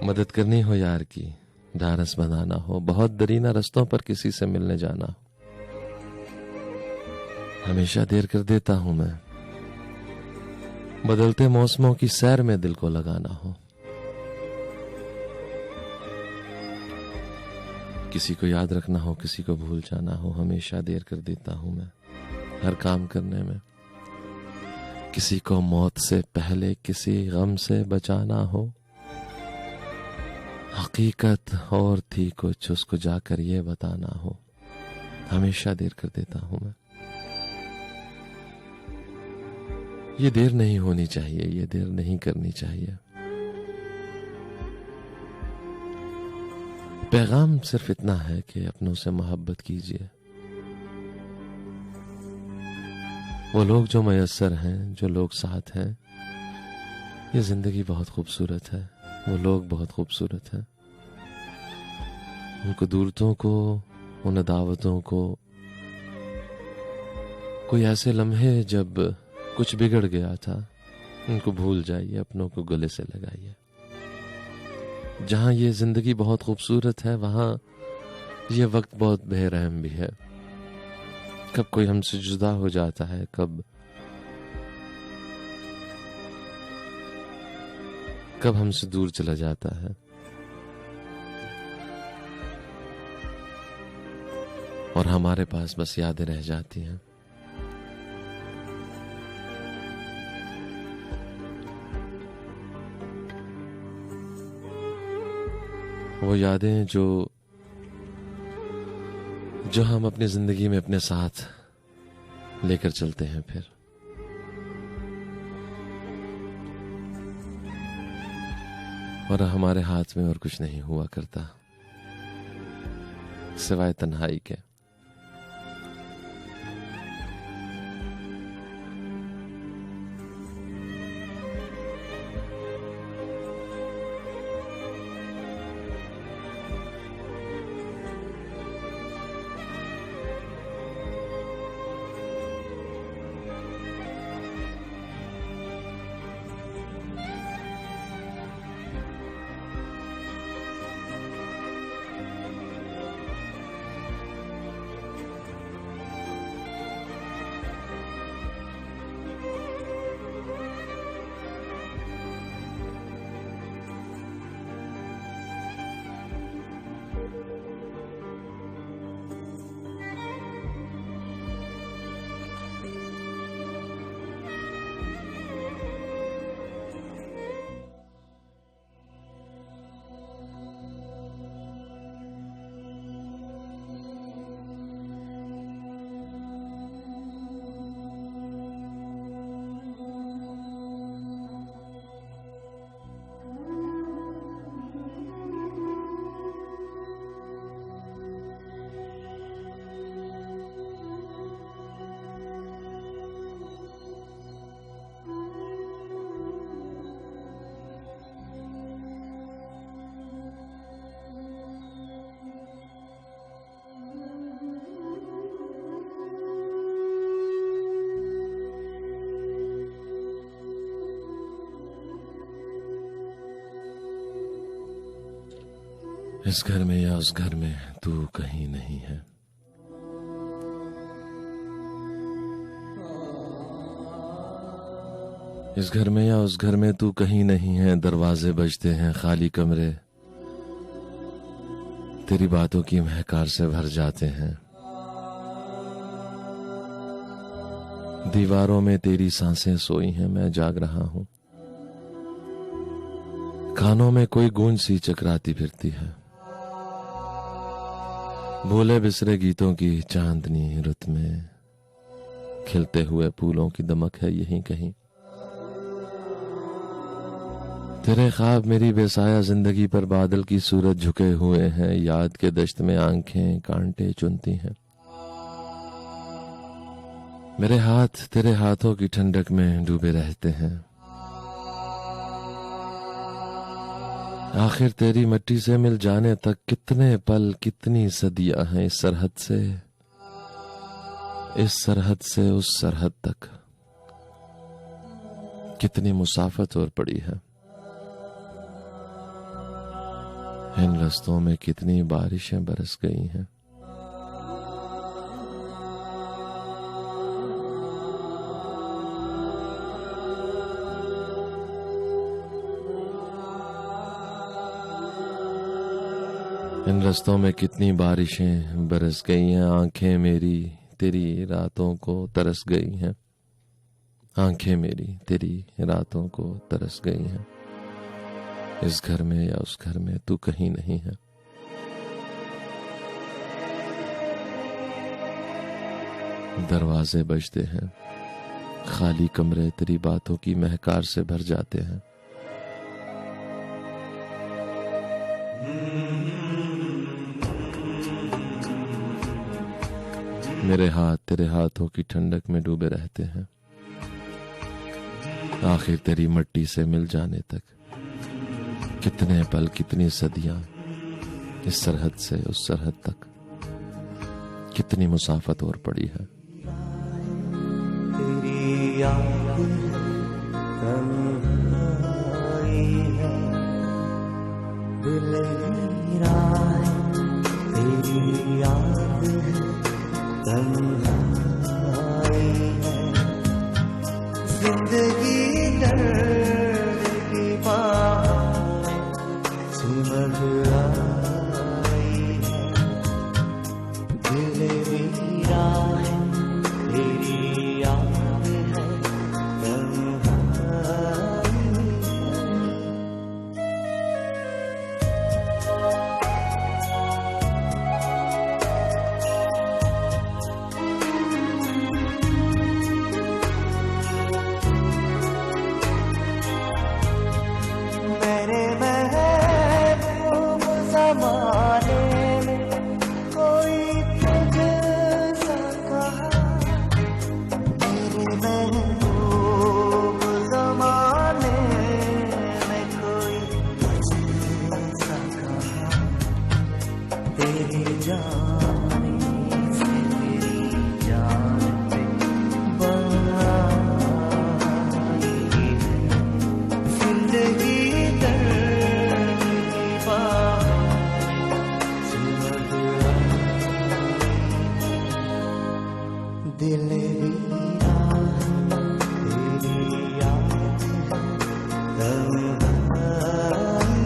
मदद करनी हो यार की, ढारस बनाना हो, बहुत दरीना रस्तों पर किसी से मिलने जाना हो, हमेशा देर कर देता हूं मैं। बदलते मौसमों की सैर में दिल को लगाना हो, किसी को याद रखना हो, किसी को भूल जाना हो, हमेशा देर कर देता हूं मैं हर काम करने में। किसी को मौत से पहले किसी गम से बचाना हो, हकीकत और थी कुछ, उसको जाकर ये बताना हो, हमेशा देर कर देता हूं मैं। ये देर नहीं होनी चाहिए, ये देर नहीं करनी चाहिए। पैगाम सिर्फ इतना है कि अपनों से मोहब्बत कीजिए। वो लोग जो मयस्सर हैं, जो लोग साथ हैं, ये जिंदगी बहुत खूबसूरत है। वो लोग बहुत खूबसूरत हैं। उनको दूरतों को, उन दावतों को, कोई ऐसे लम्हे जब कुछ बिगड़ गया था, उनको भूल जाइए, अपनों को गले से लगाइए। जहां ये जिंदगी बहुत खूबसूरत है, वहां ये वक्त बहुत बेरहम भी है। कब कोई हमसे जुदा हो जाता है, कब हमसे दूर चला जाता है। और हमारे पास बस यादें रह जाती हैं। वो यादें जो हम अपनी जिंदगी में अपने साथ लेकर चलते हैं फिर। और हमारे हाथ में और कुछ नहीं हुआ करता सिवाय तन्हाई के। इस घर में या उस घर में तू कहीं नहीं है। इस घर में या उस घर में तू कहीं नहीं है। दरवाजे बजते हैं, खाली कमरे तेरी बातों की महकार से भर जाते हैं। दीवारों में तेरी सांसें सोई हैं, मैं जाग रहा हूं। कानों में कोई गूंज सी चकराती फिरती है। भूले बिसरे गीतों की चांदनी रुत में खिलते हुए फूलों की दमक है यहीं कहीं। तेरे ख्वाब मेरी बेसाया जिंदगी पर बादल की सूरत झुके हुए हैं। याद के दश्त में आंखें कांटे चुनती हैं। मेरे हाथ तेरे हाथों की ठंडक में डूबे रहते हैं। आखिर तेरी मिट्टी से मिल जाने तक कितने पल, कितनी सदियां हैं। इस सरहद से उस सरहद तक कितनी मुसाफत और पड़ी है। इन रास्तों में कितनी बारिशें बरस गई हैं। इन रास्तों में कितनी बारिशें बरस गई हैं। आंखें मेरी तेरी रातों को तरस गई हैं। आंखें मेरी तेरी रातों को तरस गई हैं। इस घर में या उस घर में तू कहीं नहीं है। दरवाजे बजते हैं, खाली कमरे तेरी बातों की महकार से भर जाते हैं। मेरे हाथ तेरे हाथों की ठंडक में डूबे रहते हैं। आखिर तेरी मिट्टी से मिल जाने तक कितने पल, कितनी सदियां। इस सरहद से उस सरहद तक कितनी मुसाफत और पड़ी है। तेरी याद तन्हाई है, दिल मेरा तेरी याद तन्हाई है। जिंदगी दर्द की बाहों सिमट आई है। दिल मेरा है तेरी याद है तन्हाई मेरे महबूब ज़माने में कोई तुझसा कहा। मेरे महबूब ज़माने में कोई तुझसा कहा। तेरी जाने से मेरी जान पे बनाई है। जिंदगी दर्द की बाहों सिमट आई। दिल मेरा तेरी याद है तन्हाई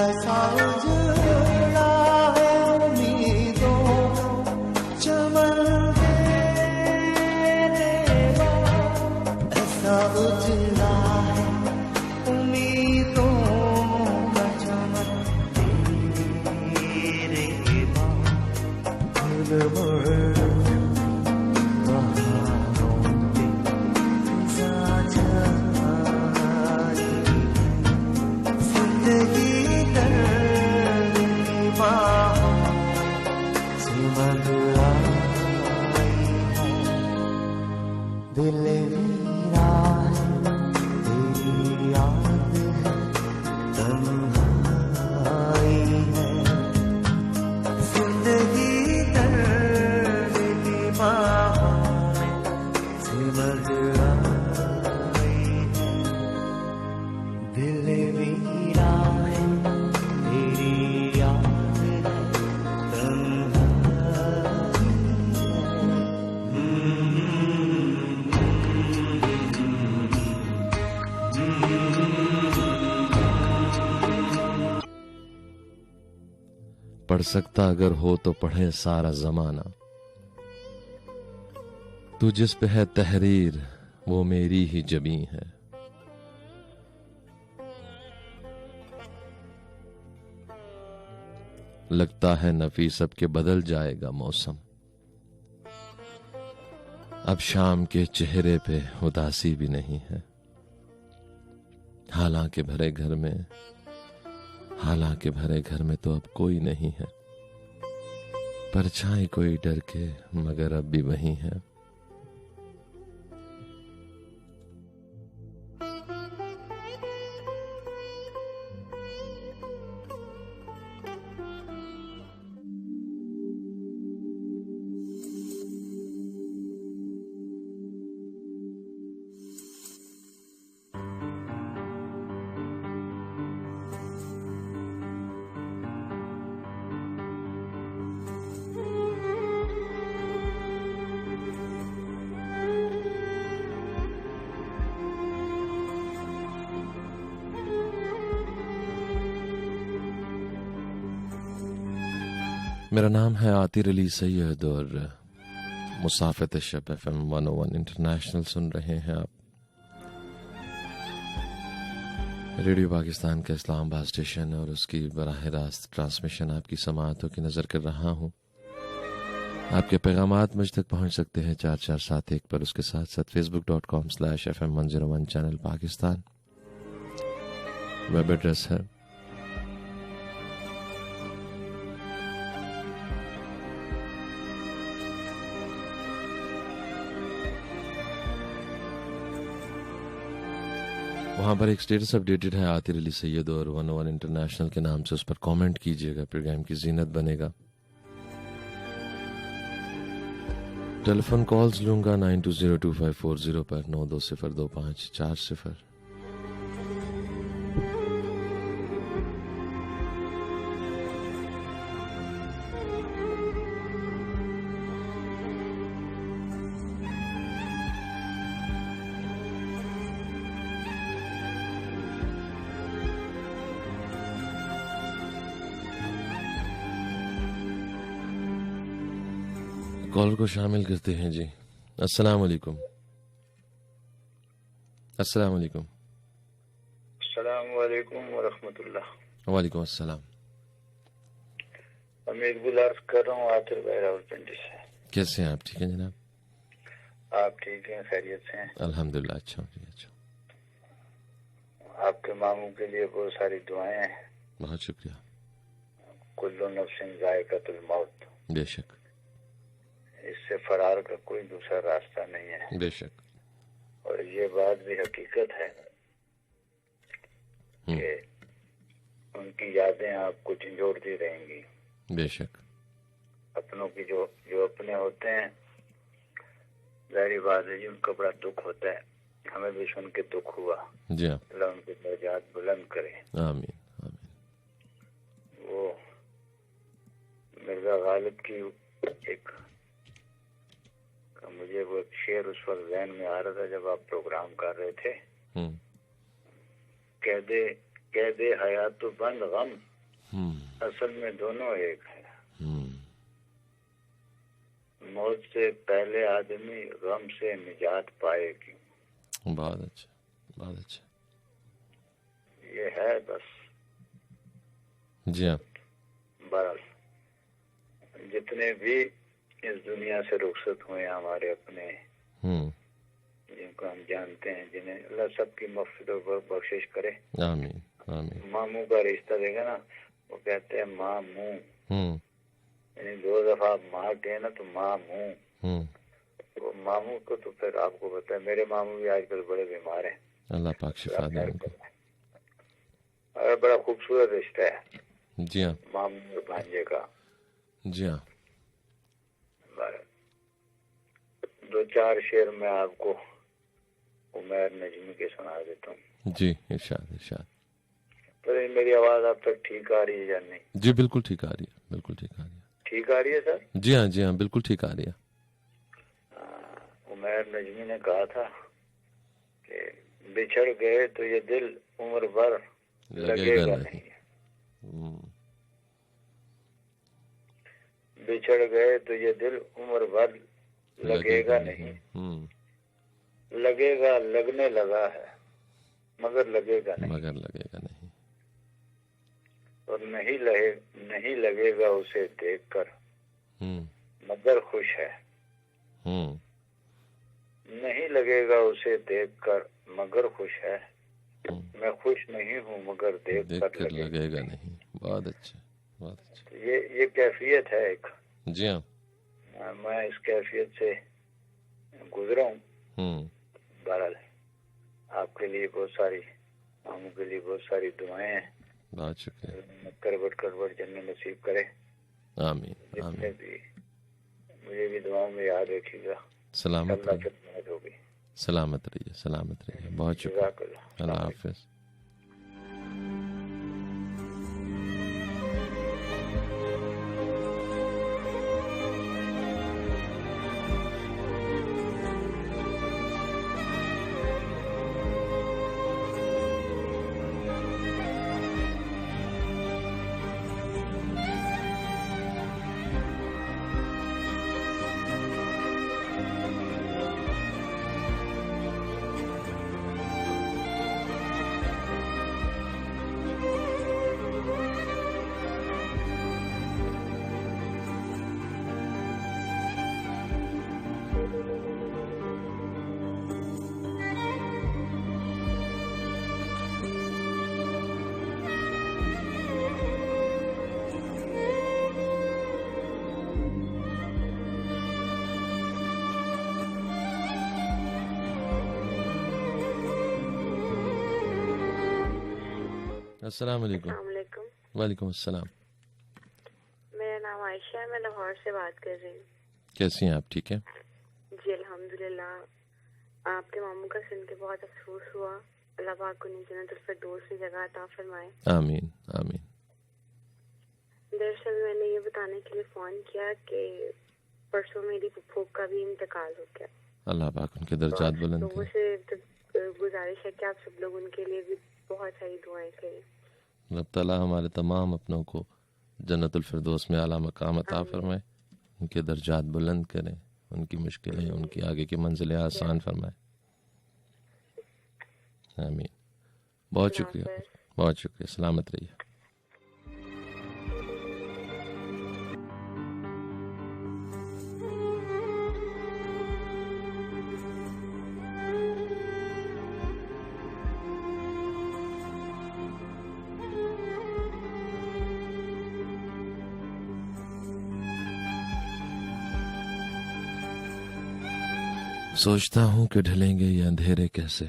ऐसा उजड़ा है उम्मीदों का चमन तेरे बाद। ऐसा उजड़ा है उम्मीदों का चमन तेरे बाद। फूल मुड़ बहारों पे साझाई। जिंदगी दर्द की बाहों सिमट आई है। दिल मेरा पढ़ सकता अगर हो तो पढ़े सारा जमाना। तू जिस पे है तहरीर वो मेरी ही जबी है। लगता है नफी सबके बदल जाएगा मौसम। अब शाम के चेहरे पे उदासी भी नहीं है। हालांकि भरे घर में तो अब कोई नहीं है। परछाई कोई डर के मगर अब भी वही है। मेरा नाम है आतिर अली सैयद और मुसाफिर शब FM 101 इंटरनेशनल सुन रहे हैं आप। रेडियो पाकिस्तान का इस्लामाबाद स्टेशन और उसकी बराह रास्त ट्रांसमिशन आपकी समाअतों की नज़र कर रहा हूँ। आपके पैगामात मुझ तक पहुँच सकते हैं 4471 पर। उसके साथ साथ facebook.com/FM101 channel Pakistan web address है। वहाँ पर एक स्टेटस अपडेटेड है आतिर अली सैयद और 101 इंटरनेशनल के नाम से। उस पर कमेंट कीजिएगा, प्रोग्राम की जीनत बनेगा। टेलीफोन कॉल्स लूंगा 92025440 पर 92025440। कॉल को शामिल करते हैं जी। अस्सलाम वालेकुम। अस्सलाम वालेकुम। अस्सलाम वालेकुम व रहमतुल्लाह। वालेकुम अस्सलाम। अमीर गुलार्स कर रहा हूँ आतिर भाई रावलपिंडी से। कैसे हैं आप? ठीक हैं जनाब? आप ठीक हैं? खैरियत से हैं? अल्हम्दुलिल्लाह अच्छा हूँ जी। अच्छा, आपके मामू के लिए बहुत सारी दुआएं हैं। बहुत शुक्रिया। कुल्लु नफ्सिन जायकातुल मौत। बेशक, इससे फरार का कोई दूसरा रास्ता नहीं है। बेशक। और ये बात भी हकीकत है कि उनकी यादें आपको झंझोड़ती रहेंगी। बेशक। अपनों की जो अपने होते हैं, जाहिर बात है जी उनका बड़ा दुख होता है। हमें भी सुन के दुख हुआ। जी हाँ। अल्लाह उनके दर्जात बुलंद करे। आमीन आमीन। वो मिर्जा गालिब की एक मुझे वो एक शेर उस वक्त ज़हन में आ रहा था जब आप प्रोग्राम कर रहे थे। कह दे हयात तो बंद गम, असल में दोनों एक है। मौत से पहले आदमी गम से निजात पाएगी। बहुत अच्छा, बहुत अच्छा। ये है बस। जी हाँ। बहरहाल जितने भी इस दुनिया से रुखसत हुए हमारे अपने, जिनको हम जानते हैं, जिन्हें अल्लाह सबकी मग़फ़िरत और बख्शिश करे। आमीन आमीन। मामू का रिश्ता देगा ना, वो कहते हैं मामू, यानी 2 दफा माँ कहे ना तो मामू। वो मामू को तो फिर आपको पता है, मेरे मामू भी आजकल बड़े बीमार हैं। अल्लाह पाक शिफा दे उनको। और बड़ा खूबसूरत रिश्ता है। जी हाँ। मामू और भांजे का। जी हाँ। 2-4 शेर मैं आपको उमैर नजमी के सुना देता हूँ। जी इरशाद इरशाद। पर मेरी आवाज आप तक ठीक आ रही है या नहीं? जी बिल्कुल ठीक आ रही है, बिल्कुल ठीक आ रही है। ठीक आ रही है सर? जी हाँ बिल्कुल ठीक आ रही है। उमैर नजमी ने कहा था कि बिछड़ गए तो ये दिल उम्र भर लगेगा नहीं। बिछड़ गए तो ये दिल उम्र भर लगेगा नहीं। लगेगा, लगने लगा है, मगर लगेगा नहीं। और नहीं लगेगा उसे देखकर, मगर खुश है। नहीं लगेगा उसे देखकर मगर खुश है। मैं खुश नहीं हूँ मगर देख कर लगेगा नहीं। बहुत अच्छा, बहुत अच्छा। ये कैफियत है एक। जी हाँ, मैं इस कैफियत से गुजरा हूँ। बहरहाल आपके लिए बहुत सारी, मामू के लिए बहुत सारी दुआएं हैं। बहुत शुक्रिया। करवट जन्नत नसीब करे। आमीन आमीन। मुझे भी दुआओं में याद रखिएगा। सलामत रहिए, सलामत रहिए, सलामत रहिए। बहुत शुक्रिया। अल्लाह हाफिज। अस्सलाम वालेकुम। वालेकुम अस्सलाम। मेरा नाम आयशा है, मैं लाहौर से बात कर रही हूँ। कैसी हैं आप? ठीक है जी अल्हम्दुलिल्लाह। आपके मामू का सुन के बहुत अफसोस हुआ। अल्लाह पाक को जन्नतुल फिरदौस की जगह अता फरमाए। आमीन आमीन। दरअसल मैंने ये बताने के लिए फोन किया कि परसों मेरी फूफो का भी इंतकाल हो गया। अल्लाह पाक उनके दर्जात बुलंद करे। लोगों से गुजारिश है कि आप सब लोग उनके लिए भी बहुत सारी दुआएं करें। रब ताला हमारे तमाम अपनों को जन्नतुल फिरदौस में आला मकाम अता फरमाए, उनके दर्जात बुलंद करें, उनकी मुश्किलें, उनकी आगे की मंजिलें आसान फरमाए। आमीन। बहुत शुक्रिया, बहुत शुक्रिया। सलामत रहिए। सोचता हूं कि ढलेंगे ये अंधेरे कैसे,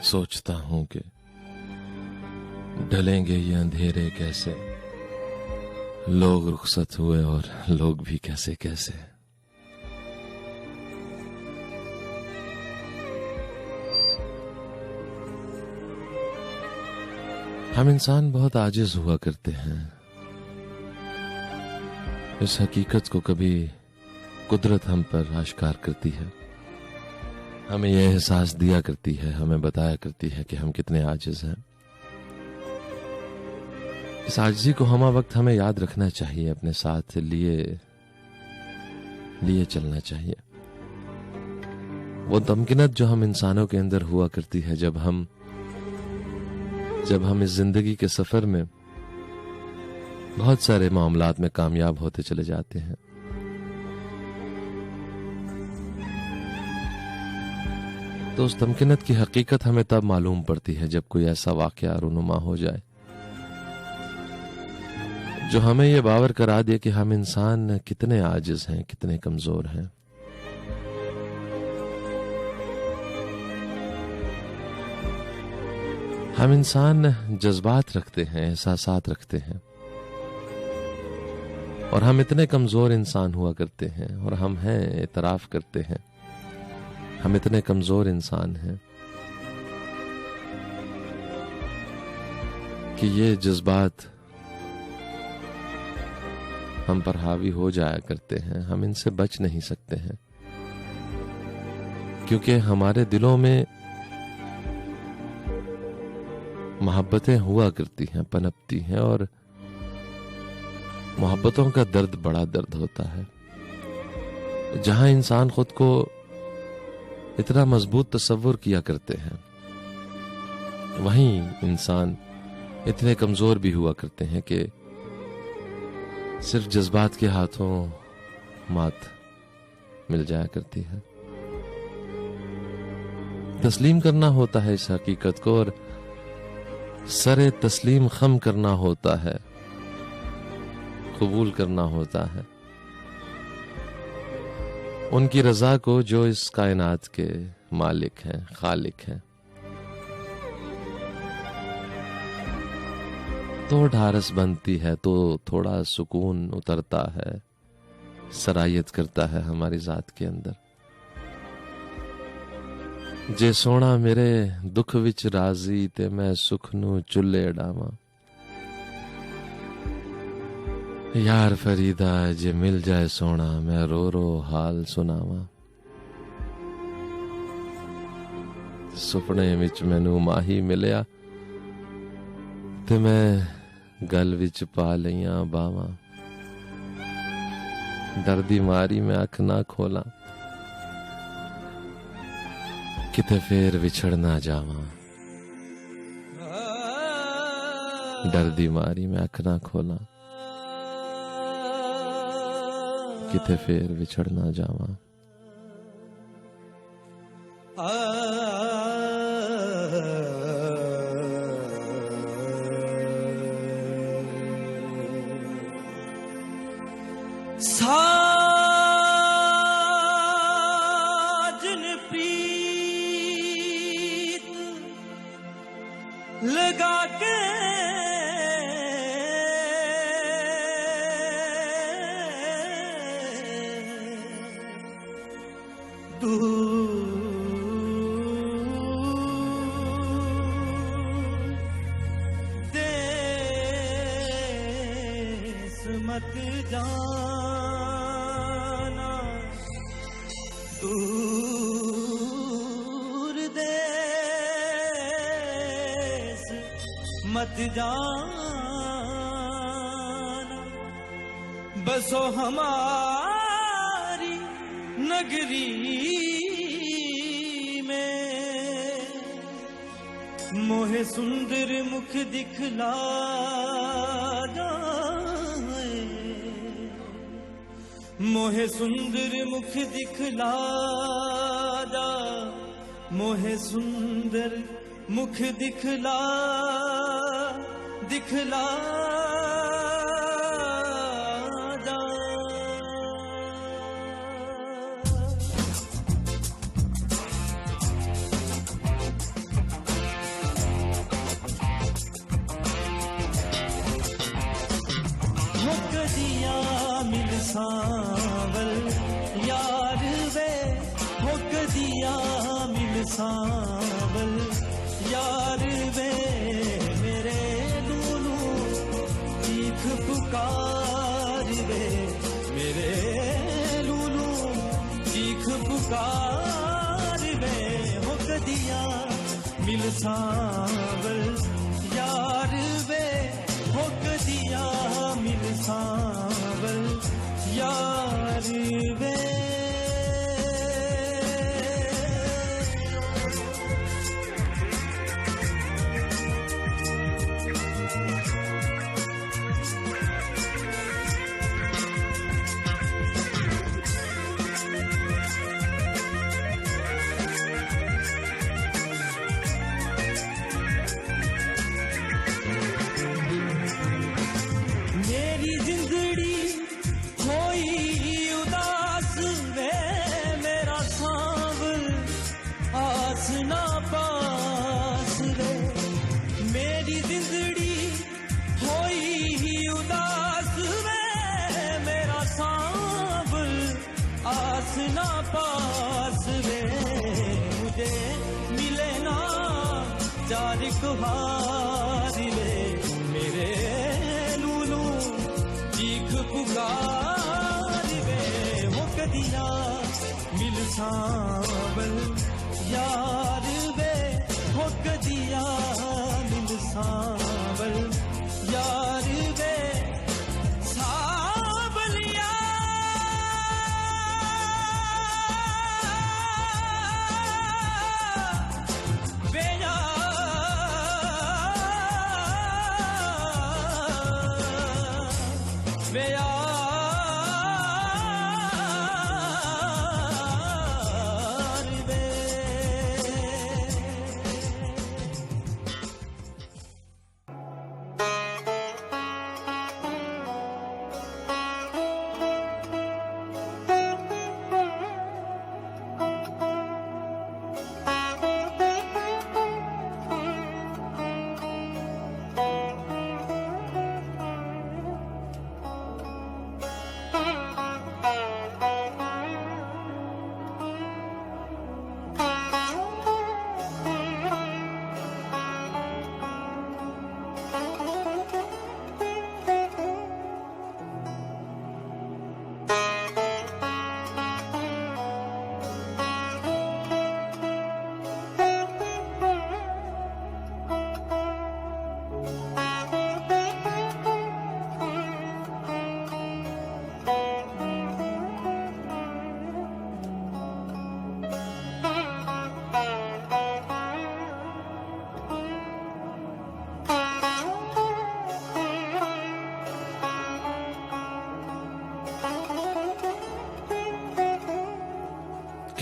सोचता हूं कि ढलेंगे ये अंधेरे कैसे, लोग रुखसत हुए और लोग भी कैसे कैसे। हम इंसान बहुत आजिज हुआ करते हैं। इस हकीकत को कभी कुदरत हम पर आश्कार करती है, हमें यह एहसास दिया करती है, हमें बताया करती है कि हम कितने आजिज हैं। इस आजिज़ी को हमा वक्त हमें याद रखना चाहिए, अपने साथ लिए चलना चाहिए। वो तमकिनत जो हम इंसानों के अंदर हुआ करती है जब हम इस जिंदगी के सफर में बहुत सारे मामलात में कामयाब होते चले जाते हैं, तो उस तमकिनत की हकीकत हमें तब मालूम पड़ती है जब कोई ऐसा वाकया रूनुमा हो जाए जो हमें यह बावर करा दे कि हम इंसान कितने आजिज हैं, कितने कमजोर हैं। हम इंसान जज्बात रखते हैं, एहसासात रखते हैं, और हम इतने कमजोर इंसान हुआ करते हैं, और हम हैं, एतराफ करते हैं, हम इतने कमजोर इंसान हैं कि ये जज्बात हम पर हावी हो जाया करते हैं। हम इनसे बच नहीं सकते हैं, क्योंकि हमारे दिलों में मोहब्बतें हुआ करती हैं, पनपती हैं, और मोहब्बतों का दर्द बड़ा दर्द होता है। जहां इंसान खुद को इतना मजबूत तस्वुर किया करते हैं, वहीं इंसान इतने कमजोर भी हुआ करते हैं कि सिर्फ जज्बात के हाथों मात मिल जाया करती है। तस्लीम करना होता है इस हकीकत को, और सरे तस्लीम खम करना होता है, कबूल करना होता है उनकी रजा को जो इस कायनात के मालिक हैं, खालिक हैं। तो ढारस बनती है तो थोड़ा सुकून उतरता है, सरायत करता है हमारी जात के अंदर। जे सोना मेरे दुख विच राजी ते मैं सुख नू चुल्ले डावां। यार फरीदा जे मिल जाए सोना मैं रो रो हाल सुनावा। सुपने विच मैनू माही मिलिया ते मैं गल विच पा लईयां बावां। डर दी मारी मैं अख ना खोला, किते फेर विछड़ ना जावां। डर दी मारी मैं अख ना खोला, किते फेर विछड़ ना जावां। साजन प्रीत लगा के देश मत जाना, दूर देश मत जाना। बसो हमारी नगरी में, मोहे सुंदर मुख दिखला जाए। मोहे सुंदर मुख दिखला जा, मोहे सुंदर मुख दिखला दिखला जा। कदिया मिल सांवल यार वे, हो कदिया मिल सांवल यार वे। मेरे लूलू चीख पुकार वे, मेरे लूलू चीख पुकार वे। हो कदिया मिल सांवल यार वे, हो कदिया मिल सांवल यार वे। मेरी जिंदड़ी होई उदास वे, मेरा सांवल आस ना पास वे। मेरी जिंदड़ी होई उदास वे, मेरा सांवल आस ना पास वे। मुझे मिले ना चार कुहार वे, मेरे चीख पुकार वे। हो कदिया मिल सांवल यार वे, हो कदिया मिल सांवल यार वे।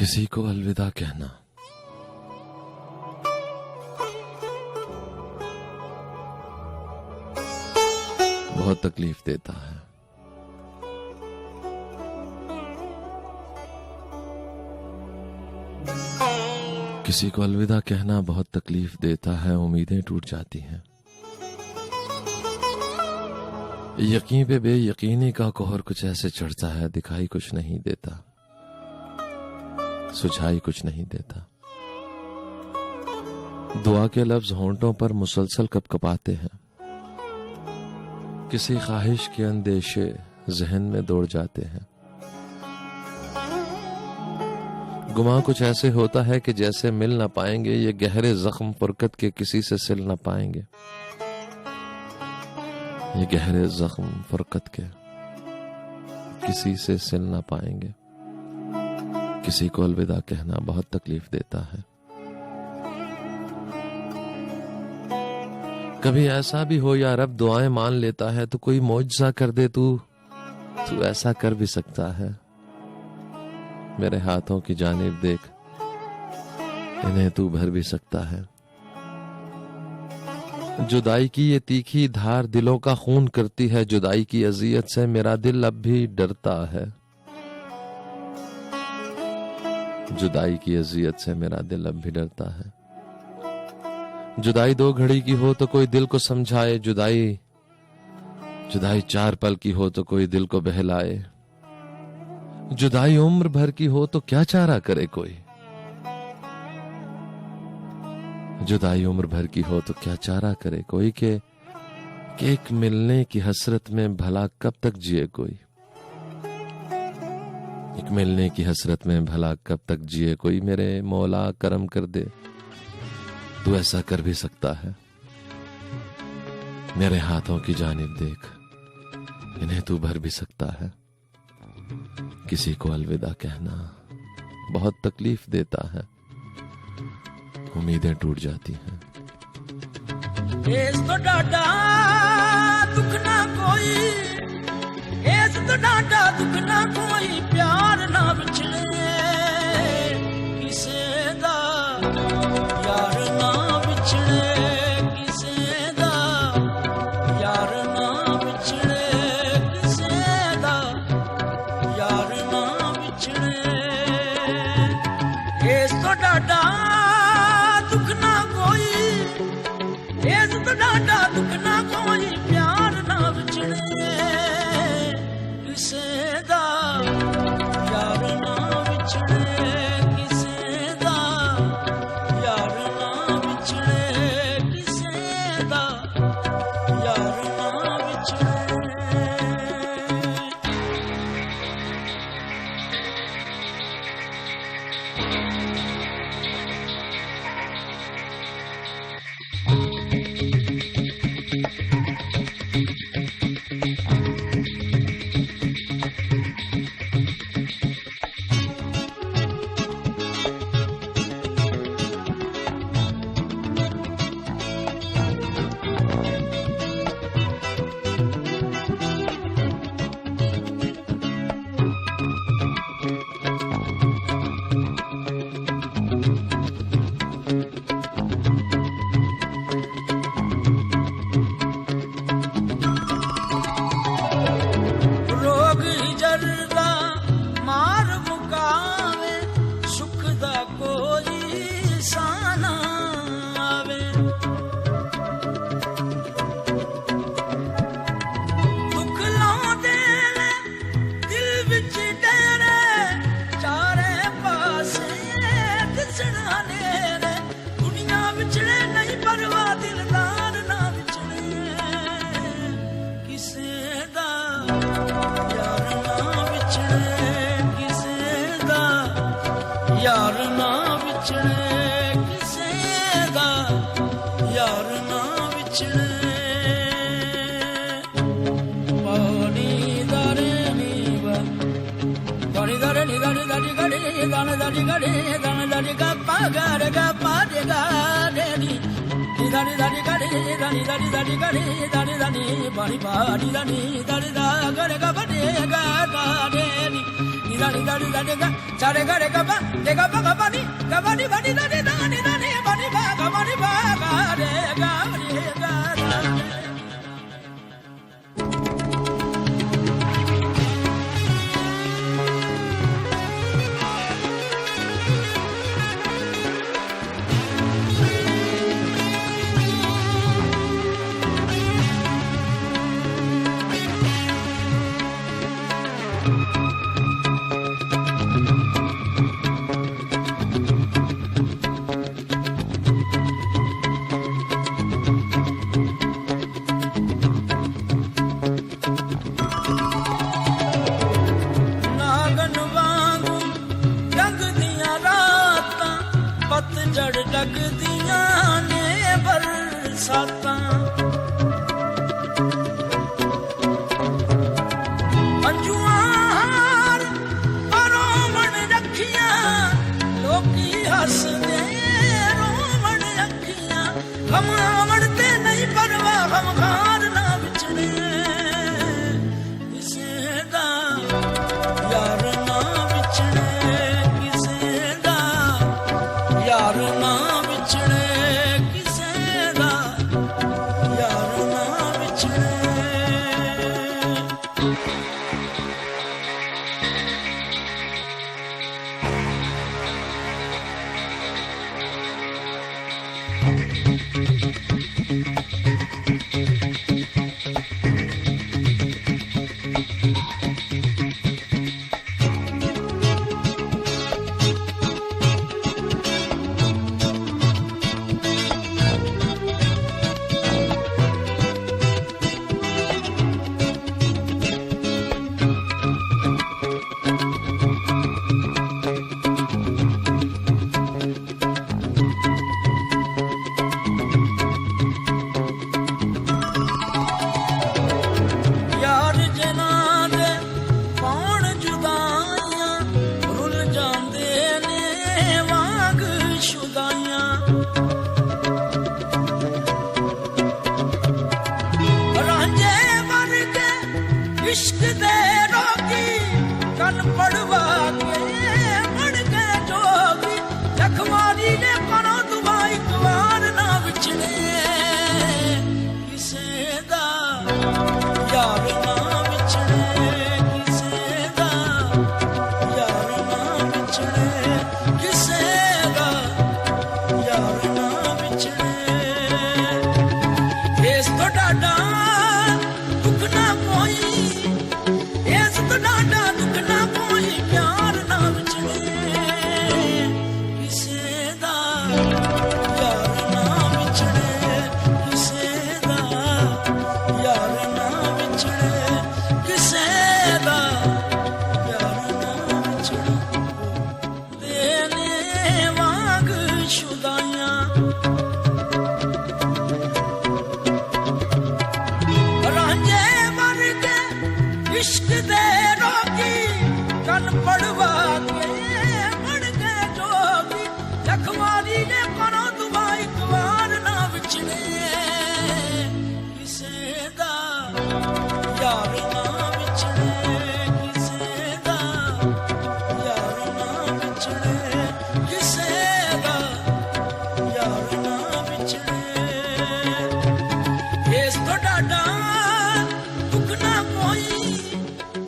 किसी को अलविदा कहना बहुत तकलीफ देता है। किसी को अलविदा कहना बहुत तकलीफ देता है, उम्मीदें टूट जाती हैं। यकीन पे बेयकीनी का कोहर कुछ ऐसे चढ़ता है, दिखाई कुछ नहीं देता, सुझाई कुछ नहीं देता। दुआ के लफ्ज होंठों पर मुसलसल कपकपाते हैं। किसी ख्वाहिश के अंदेशे जहन में दौड़ जाते हैं। गुमा कुछ ऐसे होता है कि जैसे मिल ना पाएंगे ये गहरे जख्म फुरकत के, किसी से सिल ना पाएंगे ये गहरे जख्म फुरकत के, किसी से सिल ना पाएंगे। किसी को अलविदा कहना बहुत तकलीफ देता है। कभी ऐसा भी हो या रब दुआएं मान लेता है तो कोई मौजज़ा कर दे, तू ऐसा कर भी सकता है। मेरे हाथों की जानिब देख, इन्हें तू भर भी सकता है। जुदाई की ये तीखी धार दिलों का खून करती है। जुदाई की अजियत से मेरा दिल अब भी डरता है। जुदाई की अजियत से मेरा दिल अब भी डरता है। जुदाई 2 घड़ी की हो तो कोई दिल को समझाए, जुदाई 4 पल की हो तो कोई दिल को बहलाए। जुदाई उम्र भर की हो तो क्या चारा करे कोई। जुदाई उम्र भर की हो तो क्या चारा करे कोई के एक मिलने की हसरत में भला कब तक जिए कोई। एक मिलने की हसरत में भला कब तक जिए कोई। मेरे मौला करम कर दे, तू ऐसा कर भी सकता है। मेरे हाथों की जानिब देख, इन्हें तू भर भी सकता है। किसी को अलविदा कहना बहुत तकलीफ देता है, उम्मीदें टूट जाती हैं। एस तो डाटा दुख ना कोई, एस तो डाटा दुख ना कोई, प्यार ना बिछड़े किसे दा, यार ना बिछड़े किसे दा, यार ना बिछड़े किसे दा, यार ना बिछड़े। एस तो डाटा दुख ना कोई, एस तो डाटा दुख ना कोई, प्यार ना बिछड़े किसे दा, यार ना बिछड़े किसे दा, यार ना बिछड़े किसे दा, यार ना बिछड़े। यार ना बिछड़े किसे दा, यार ना बिछड़े। पानी दारे नीवा, पानी दारे नी दारे दारे गाड़े, दाने दारे गाड़े, दाने दारे गा पा गारे गा पा दे गा दे नी, दारे दारे गाड़े dani dani dani gani dani dani bani bani dani dani da gare ga bani ga da de ni dani dani dani ga sare gare ga ba de ga bani bani dani dani dani bani ba ga de ga bani ga da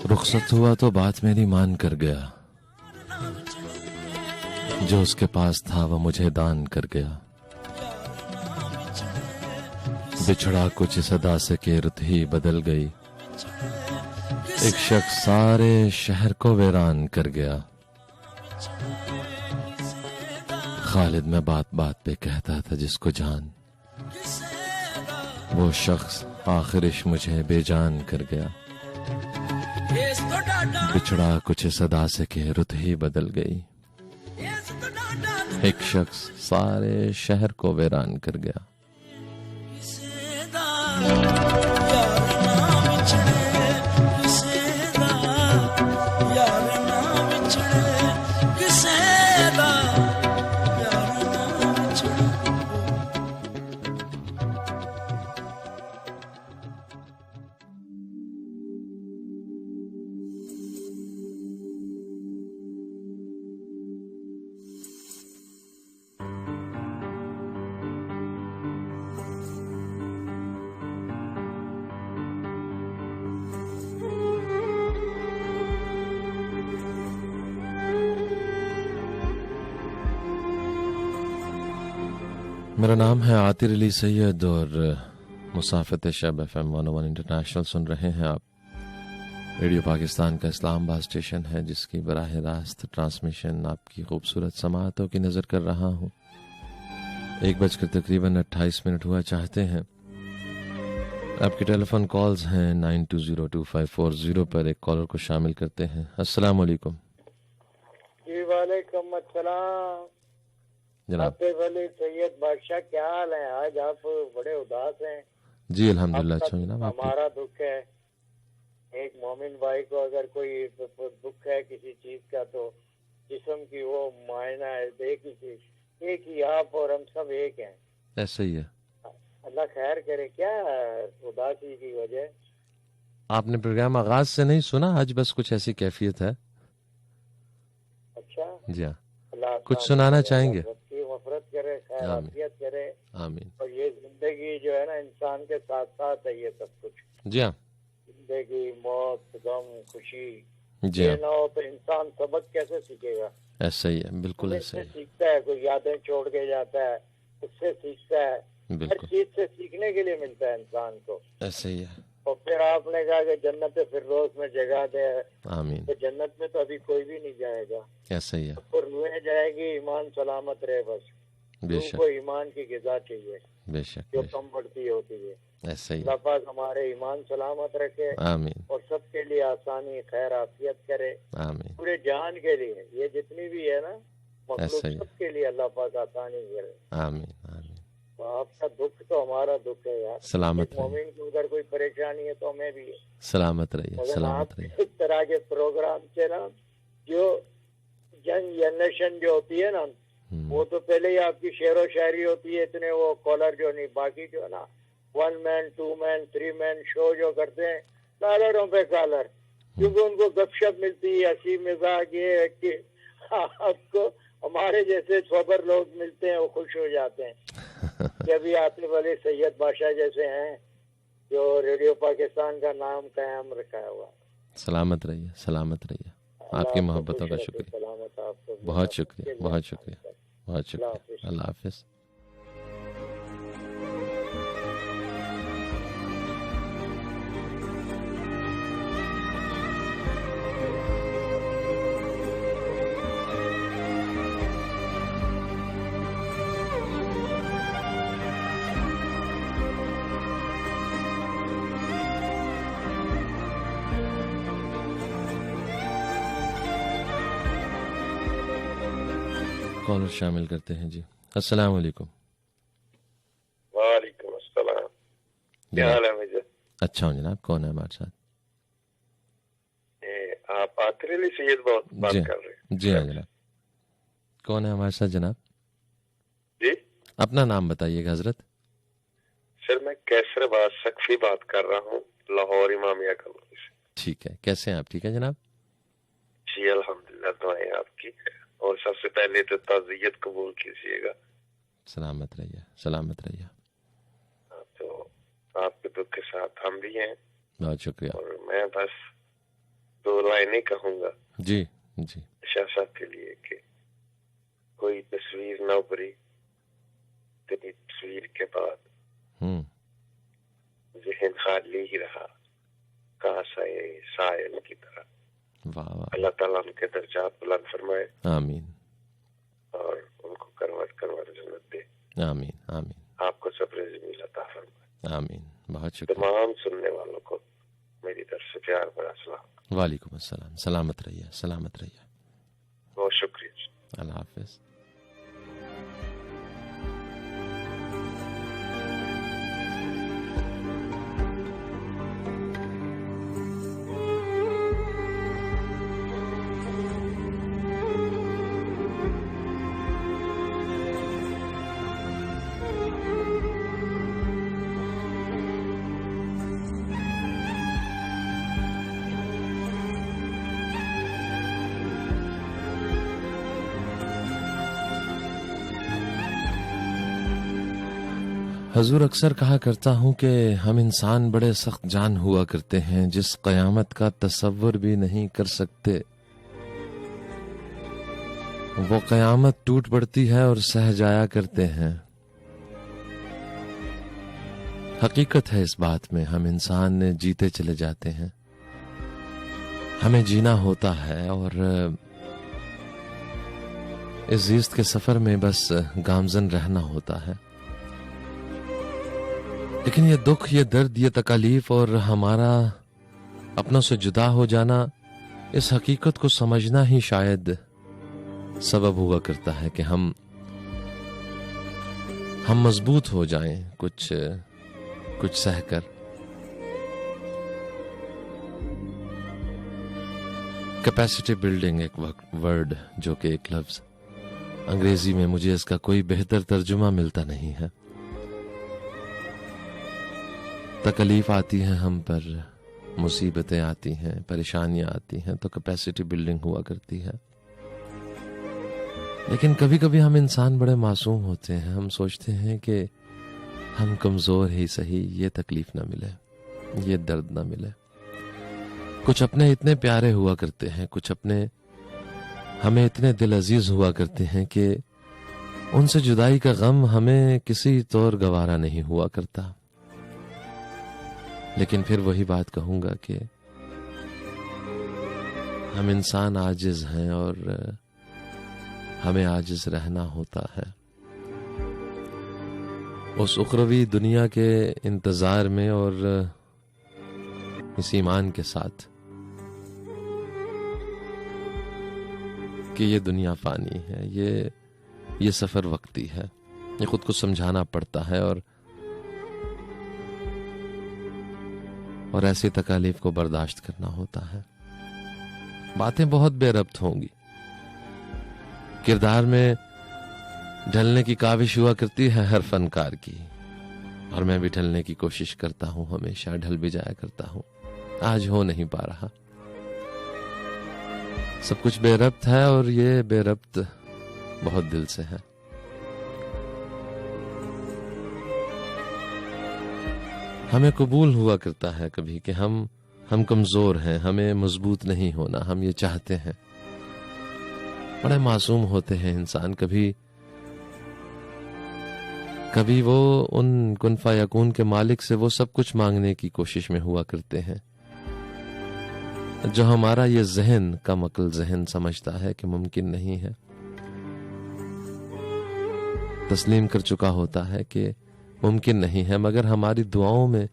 रुखसत हुआ तो बात मेरी मान कर गया, जो उसके पास था वो मुझे दान कर गया। बिछड़ा कुछ इस अदा से कि रुत ही बदल गई, एक शख्स सारे शहर को वीरान कर गया। खालिद में बात बात पे कहता था जिसको जान, वो शख्स आखिरिश मुझे बेजान कर गया। बिछड़ा कुछ इस अदा से कि रुत ही बदल गई, एक शख्स सारे शहर को वीरान कर गया। मेरा नाम है आतिर अली सैयद और मुसाफिर शब FM 101 इंटरनेशनल सुन रहे हैं आप। रेडियो पाकिस्तान का इस्लामाबाद स्टेशन है जिसकी बराह रास्त ट्रांसमिशन आपकी खूबसूरत समाअतों की नज़र कर रहा हूँ। 1 तकरीबन 28 मिनट हुआ चाहते हैं। आपके टेलीफोन कॉल्स हैं 92025440 पर। एक कॉलर को शामिल करते हैं। अस्सलाम वालेकुम। जी वालेकुम अस्सलाम जनाब। सैयद बादशाह, क्या हाल है? आज आप बड़े उदास हैं। जी अल्हम्दुलिल्लाह अच्छा जनाब। हमारा दुख है, एक मोमिन भाई को अगर कोई दुख है किसी चीज का तो जिस्म की वो मायना है, एक ही आप और हम सब एक हैं। ऐसा ही है। अल्लाह खैर करे। क्या उदासी की वजह? आपने प्रोग्राम आगाज से नहीं सुना? आज बस कुछ ऐसी कैफियत है। अच्छा जी हाँ, अल्लाह कुछ सुनाना चाहेंगे? मफरत करे, खैर आफियत करे। आमीन। और ये जिंदगी जो है ना इंसान के साथ साथ है ये सब कुछ। जी हाँ जिंदगी, मौत, गम, खुशी, जी ये हाँ, ना हो तो इंसान सबक कैसे सीखेगा? ऐसा ही है, बिल्कुल ऐसा ही सीखता है, कोई यादें छोड़ के जाता है, उससे सीखता है। है, हर बिल्कुल चीज से सीखने के लिए मिलता है इंसान को। ऐसा ही है। और फिर आपने कहा कि जन्नत फिरदौस में जगह दे, आमीन। तो जन्नत में तो अभी कोई भी नहीं जाएगा। ऐसा ही है, तो रूहें जाएगी, ईमान सलामत रहे बस। रूह बेशक को ईमान की ग़िज़ा चाहिए बेशक जो बेशक, कम बढ़ती होती है। ऐसा ही है। अल्लाह पाक हमारे ईमान सलामत रखे आमीन और सबके लिए आसानी, खैर, आफियत करे। आमीन। पूरे जहान के लिए, ये जितनी भी है ना मखलूक, ऐसा ही है। सबके लिए अल्लाह पाक आसानी करे। आमीन आमीन। तो आपका दुख तो हमारा दुख है यार। सलामत एक मोमिन को अगर कोई परेशानी है तो हमें भी है। सलामत रहिए, मगर सलामत आप रहिए। इस तरह के प्रोग्राम से ना जो यंग जनरेशन जो होती है ना, वो तो पहले ही आपकी शेर व शायरी होती है, इतने वो कॉलर जो नहीं, बाकी जो है ना 1 मैन 2 मैन 3 मैन शो जो करते हैं कॉलरों पे कॉलर, क्योंकि उनको गपशप मिलती है, हंसी मजाक। ये है कि आपको हमारे जैसे सोबर लोग मिलते हैं वो खुश हो जाते हैं। जब भी आते वाले सैयद बादशाह जैसे हैं जो रेडियो पाकिस्तान का नाम कायम रखा हुआ। सलामत रहिए, सलामत रहिए। आपकी मोहब्बतों का शुक्रिया, सलामत आपको। बहुत शुक्रिया, बहुत शुक्रिया, बहुत शुक्रिया। अल्लाह हाफिज। कॉलर शामिल करते हैं जी। अस्सलाम वालेकुम। वालेकुम अस्सलाम। क्या हाल है मुझे? अच्छा हूँ जनाब। कौन है हमारे साथ? आप आतिर अली सैयद बात जी कर रहे हैं? जी हाँ जनाब। कौन है हमारे साथ जनाब? जी अपना नाम बताइएगा हजरत। सर मैं कैसरबाज सकफी बात कर रहा हूँ, लाहौर इमामिया कॉलोनी से। ठीक है, कैसे हैं आप? ठीक है जनाब। जी अल्हम्दुलिल्लाह, दुआएं आपकी। और सबसे पहले तो ताज़ियत कबूल कीजिएगा। सलामत रहिए, सलामत रहिए। तो आपके दुख के साथ हम भी हैं। बहुत शुक्रिया। और मैं बस 2 लाइनें कहूंगा जी जी। शाह साहब के लिए कि कोई तस्वीर न उभरी तेरी तस्वीर के बाद, ज़हन खाली ही रहा कासाए सायल की तरह। वाह वाह। अल्लाह ताला उनके दर्जात बुलंद फरमाए। आमीन और उनको करवट जन्नत दे। आमीन आमीन। आपको सब्र जमील अता फरमाए। आमीन। बहुत शुक्रिया। तमाम सुनने वालों को मेरी तरफ से प्यार भरा सलाम। वालेकुम अस्सलाम। सलामत रहिए, सलामत रहिए। बहुत शुक्रिया। अल्लाह हाफिज। हजूर अक्सर कहा करता हूँ कि हम इंसान बड़े सख्त जान हुआ करते हैं, जिस क़यामत का तसव्वुर भी नहीं कर सकते। वो क़यामत टूट पड़ती है और सह जाया करते हैं। हकीकत है इस बात में, हम इंसान ने जीते चले जाते हैं, हमें जीना होता है और इस जीस्त के सफर में बस गामजन रहना होता है। लेकिन ये दुख, ये दर्द, ये तकलीफ और हमारा अपनों से जुदा हो जाना, इस हकीकत को समझना ही शायद सबब हुआ करता है कि हम मजबूत हो जाएं कुछ सहकर। कैपेसिटी बिल्डिंग एक वर्ड जो कि एक लफ्ज, अंग्रेजी में मुझे इसका कोई बेहतर तर्जुमा मिलता नहीं है। तकलीफ आती है हम पर, मुसीबतें आती हैं, परेशानियां आती हैं, तो कैपेसिटी बिल्डिंग हुआ करती है। लेकिन कभी कभी हम इंसान बड़े मासूम होते हैं, हम सोचते हैं कि हम कमजोर ही सही, ये तकलीफ ना मिले, ये दर्द ना मिले। कुछ अपने इतने प्यारे हुआ करते हैं, कुछ अपने हमें इतने दिल अजीज हुआ करते हैं कि उनसे जुदाई का गम हमें किसी तौर गवारा नहीं हुआ करता। लेकिन फिर वही बात कहूंगा कि हम इंसान आजिज हैं और हमें आजिज रहना होता है। उस उखरवी दुनिया के इंतजार में और इस ईमान के साथ कि ये दुनिया फानी है, ये सफर वक्ती है, ये खुद को समझाना पड़ता है और ऐसी तकालीफ को बर्दाश्त करना होता है। बातें बहुत बेरब्त होंगी, किरदार में ढलने की काविश हुआ करती है हर फनकार की, और मैं भी ढलने की कोशिश करता हूं, हमेशा ढल भी जाया करता हूं। आज हो नहीं पा रहा, सब कुछ बेरब्त है और ये बेरब्त बहुत दिल से है। हमें कबूल हुआ करता है कभी कि हम कमजोर हैं, हमें मजबूत नहीं होना, हम ये चाहते हैं। बड़े मासूम होते हैं इंसान, कभी वो उन कुन फयकून के मालिक से वो सब कुछ मांगने की कोशिश में हुआ करते हैं जो हमारा ये जहन, कम अक्ल जहन समझता है कि मुमकिन नहीं है। तस्लीम कर चुका होता है कि मुमकिन नहीं है, मगर हमारी दुआओं में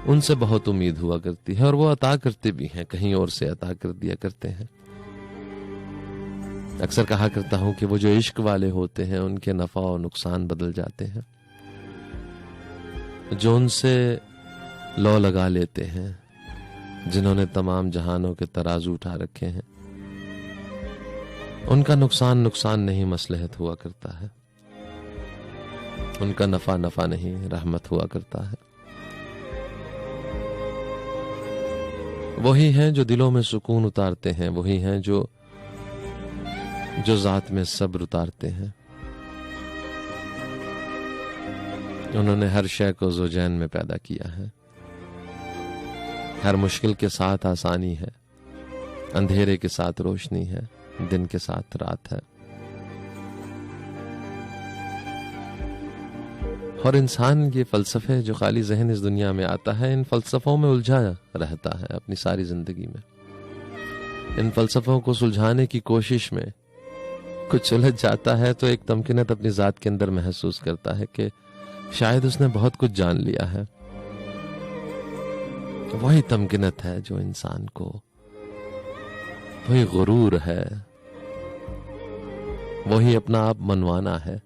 उनसे बहुत उम्मीद हुआ करती है और वो अता करते भी हैं, कहीं और से अता कर दिया करते हैं। अक्सर कहा करता हूं कि वो जो इश्क वाले होते हैं उनके नफा और नुकसान बदल जाते हैं, जो उनसे लौ लगा लेते हैं, जिन्होंने तमाम जहानों के तराजू उठा रखे हैं, उनका नुकसान नहीं मसलहत हुआ करता है, उनका नफा नहीं रहमत हुआ करता है। वही हैं जो दिलों में सुकून उतारते हैं, वही हैं जो जात में सब्र उतारते हैं। उन्होंने हर शय को ज़ौजैन में पैदा किया है। हर मुश्किल के साथ आसानी है, अंधेरे के साथ रोशनी है, दिन के साथ रात है। और इंसान ये फलसफे जो खाली जहन इस दुनिया में आता है, इन फलसफों में उलझा रहता है अपनी सारी जिंदगी में। इन फलसफों को सुलझाने की कोशिश में कुछ उलझ जाता है तो एक तमकीनत अपनी जात के अंदर महसूस करता है कि शायद उसने बहुत कुछ जान लिया है। वही तमकीनत है जो इंसान को, वही गुरूर है, वही अपना आप मनवाना है।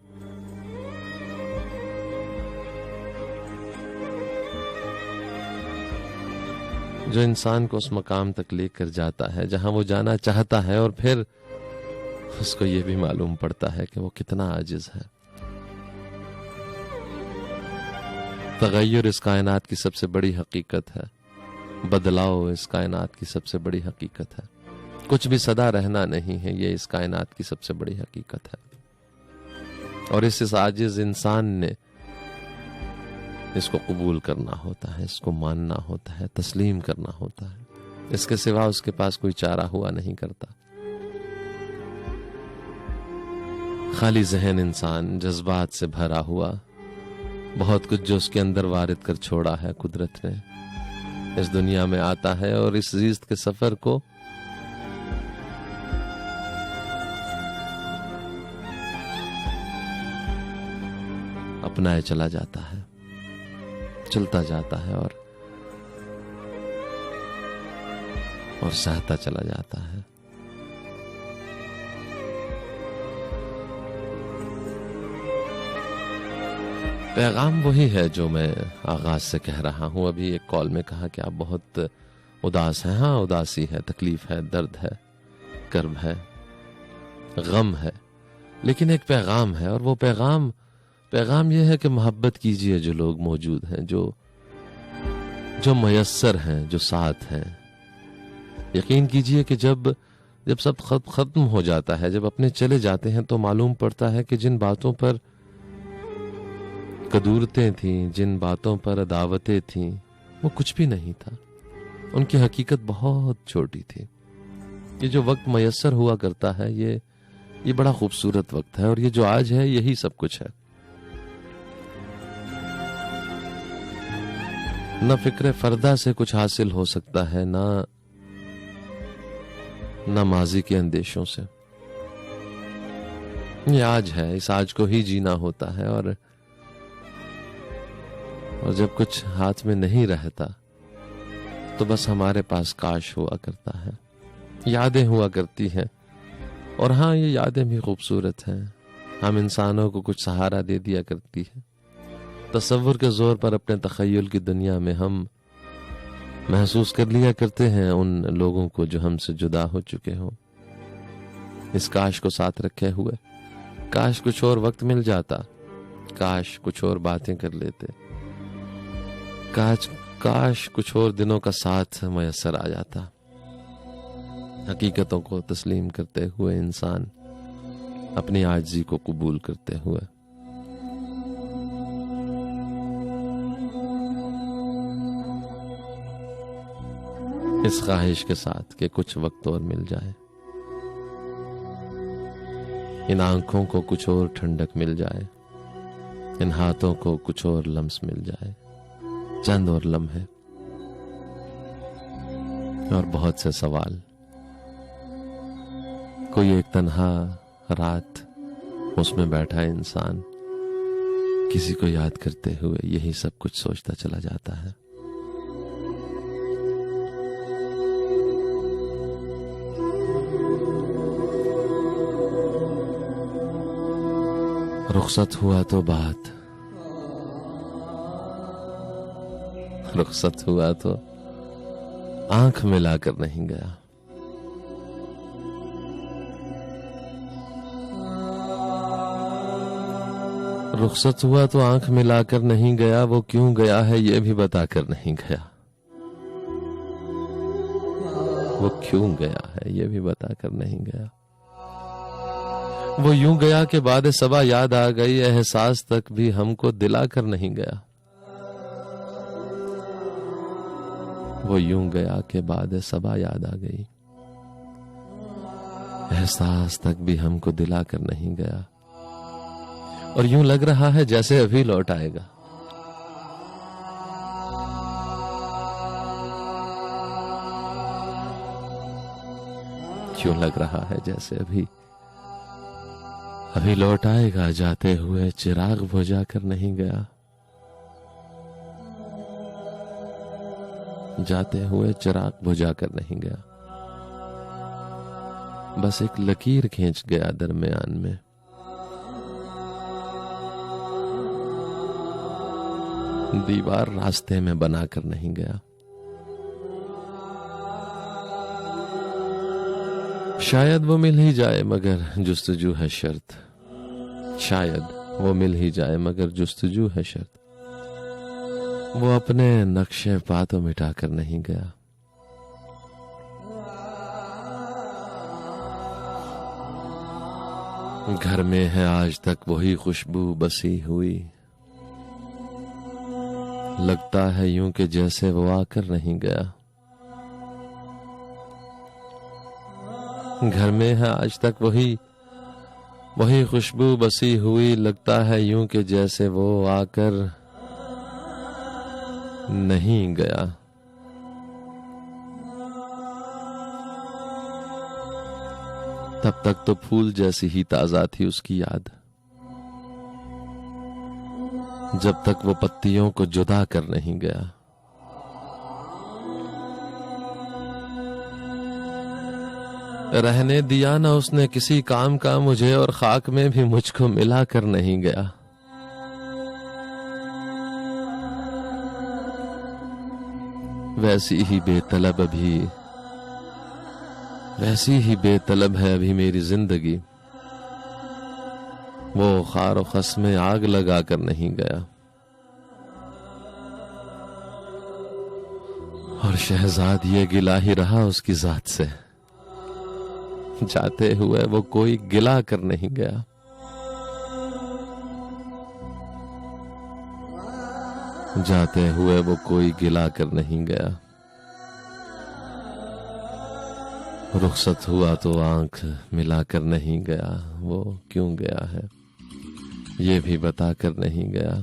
जो इंसान को उस मकाम तक लेकर जाता है जहां वो जाना चाहता है और फिर उसको ये भी मालूम पड़ता है कि वो कितना आजिज है। तगय्युर इस कायनात की सबसे बड़ी हकीकत है, बदलाव इस कायनात की सबसे बड़ी हकीकत है। कुछ भी सदा रहना नहीं है, ये इस कायनात की सबसे बड़ी हकीकत है। और इस आजिज इंसान ने इसको कबूल करना होता है, इसको मानना होता है, तस्लीम करना होता है। इसके सिवा उसके पास कोई चारा हुआ नहीं करता। खाली जहन इंसान, जज्बात से भरा हुआ, बहुत कुछ जो उसके अंदर वारिद कर छोड़ा है कुदरत ने, इस दुनिया में आता है और इस जिंदगी के सफर को अपनाए चला जाता है, चलता जाता है और सहता चला जाता है। पैगाम वही है जो मैं आगाज से कह रहा हूं। अभी एक कॉल में कहा कि आप बहुत उदास हैं। हाँ, उदासी है, तकलीफ है, दर्द है, कर्ब है, गम है, लेकिन एक पैगाम है और वो पैगाम ये है कि मोहब्बत कीजिए जो लोग मौजूद हैं, जो मयस्सर हैं, जो साथ हैं। यकीन कीजिए कि जब सब खत्म हो जाता है, जब अपने चले जाते हैं, तो मालूम पड़ता है कि जिन बातों पर कदूरतें थीं, जिन बातों पर अदावतें थीं, वो कुछ भी नहीं था। उनकी हकीकत बहुत छोटी थी। ये जो वक्त मयस्सर हुआ करता है, ये बड़ा खूबसूरत वक्त है और ये जो आज है, यही सब कुछ है। न फिक्र फरदा से कुछ हासिल हो सकता है, न माजी के अंदेशों से। ये आज है, इस आज को ही जीना होता है और जब कुछ हाथ में नहीं रहता तो बस हमारे पास काश हुआ करता है, यादें हुआ करती हैं। और हाँ, ये यादें भी खूबसूरत हैं, हम इंसानों को कुछ सहारा दे दिया करती है। तसव्वुर के जोर पर अपने तखय्युल की दुनिया में हम महसूस कर लिया करते हैं उन लोगों को जो हमसे जुदा हो चुके हों। इस काश को साथ रखे हुए, काश कुछ और वक्त मिल जाता, काश कुछ और बातें कर लेते, काश कुछ और दिनों का साथ मयस्सर आ जाता। हकीकतों को तस्लीम करते हुए इंसान अपनी आजिज़ी को कबूल करते हुए इस ख्वाहिश के साथ कि कुछ वक्त और मिल जाए, इन आंखों को कुछ और ठंडक मिल जाए, इन हाथों को कुछ और लम्स मिल जाए, चंद और लम्हे और बहुत से सवाल। कोई एक तन्हा रात, उसमें बैठा इंसान किसी को याद करते हुए यही सब कुछ सोचता चला जाता है। रुखसत हुआ तो बात, रुखसत हुआ तो आंख मिलाकर नहीं गया। रुखसत हुआ तो आंख मिलाकर नहीं गया, वो क्यों गया है ये भी बताकर नहीं गया। वो क्यों गया है ये भी बताकर नहीं गया। वो यूं गया के बाद सबा याद आ गई, एहसास तक भी हमको दिलाकर नहीं गया। वो यूं गया के बाद सबा याद आ गई, एहसास तक भी हमको दिलाकर नहीं गया। और यूं लग रहा है जैसे अभी लौट आएगा। क्यों लग रहा है जैसे अभी लौट आएगा। जाते हुए चिराग बुझाकर नहीं गया, जाते हुए चिराग बुझाकर नहीं गया। बस एक लकीर खींच गया दरमियान में। दीवार रास्ते में बनाकर नहीं गया। शायद वो मिल ही जाए मगर जुस्तजू है शर्त, शायद वो मिल ही जाए मगर जुस्तजू है शर्त। वो अपने नक्शे पा तो मिटाकर नहीं गया। घर में है आज तक वही खुशबू बसी हुई, लगता है यूं कि जैसे वो आकर नहीं गया। घर में है आज तक वही खुशबू बसी हुई, लगता है यूं कि जैसे वो आकर नहीं गया। तब तक तो फूल जैसी ही ताजा थी उसकी याद, जब तक वो पत्तियों को जुदा कर नहीं गया। रहने दिया न उसने किसी काम का मुझे, और खाक में भी मुझको मिला कर नहीं गया। वैसी ही बेतलब है अभी मेरी जिंदगी, वो खार खस में आग लगा कर नहीं गया। और शहजाद ये गिला ही रहा उसकी जात से, जाते हुए वो कोई गिला कर नहीं गया। जाते हुए वो कोई गिला कर नहीं गया। रुखसत हुआ तो आंख मिला कर नहीं गया। वो क्यों गया है ये भी बता कर नहीं गया।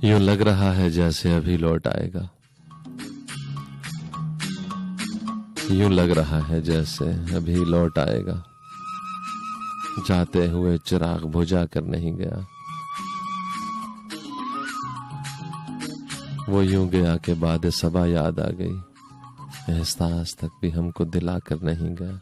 यूं लग रहा है जैसे अभी लौट आएगा, यूं लग रहा है जैसे अभी लौट आएगा। जाते हुए चिराग बुझा कर नहीं गया। वो यूं गया के बाद सबा याद आ गई, एहसास तक भी हमको दिला कर नहीं गया।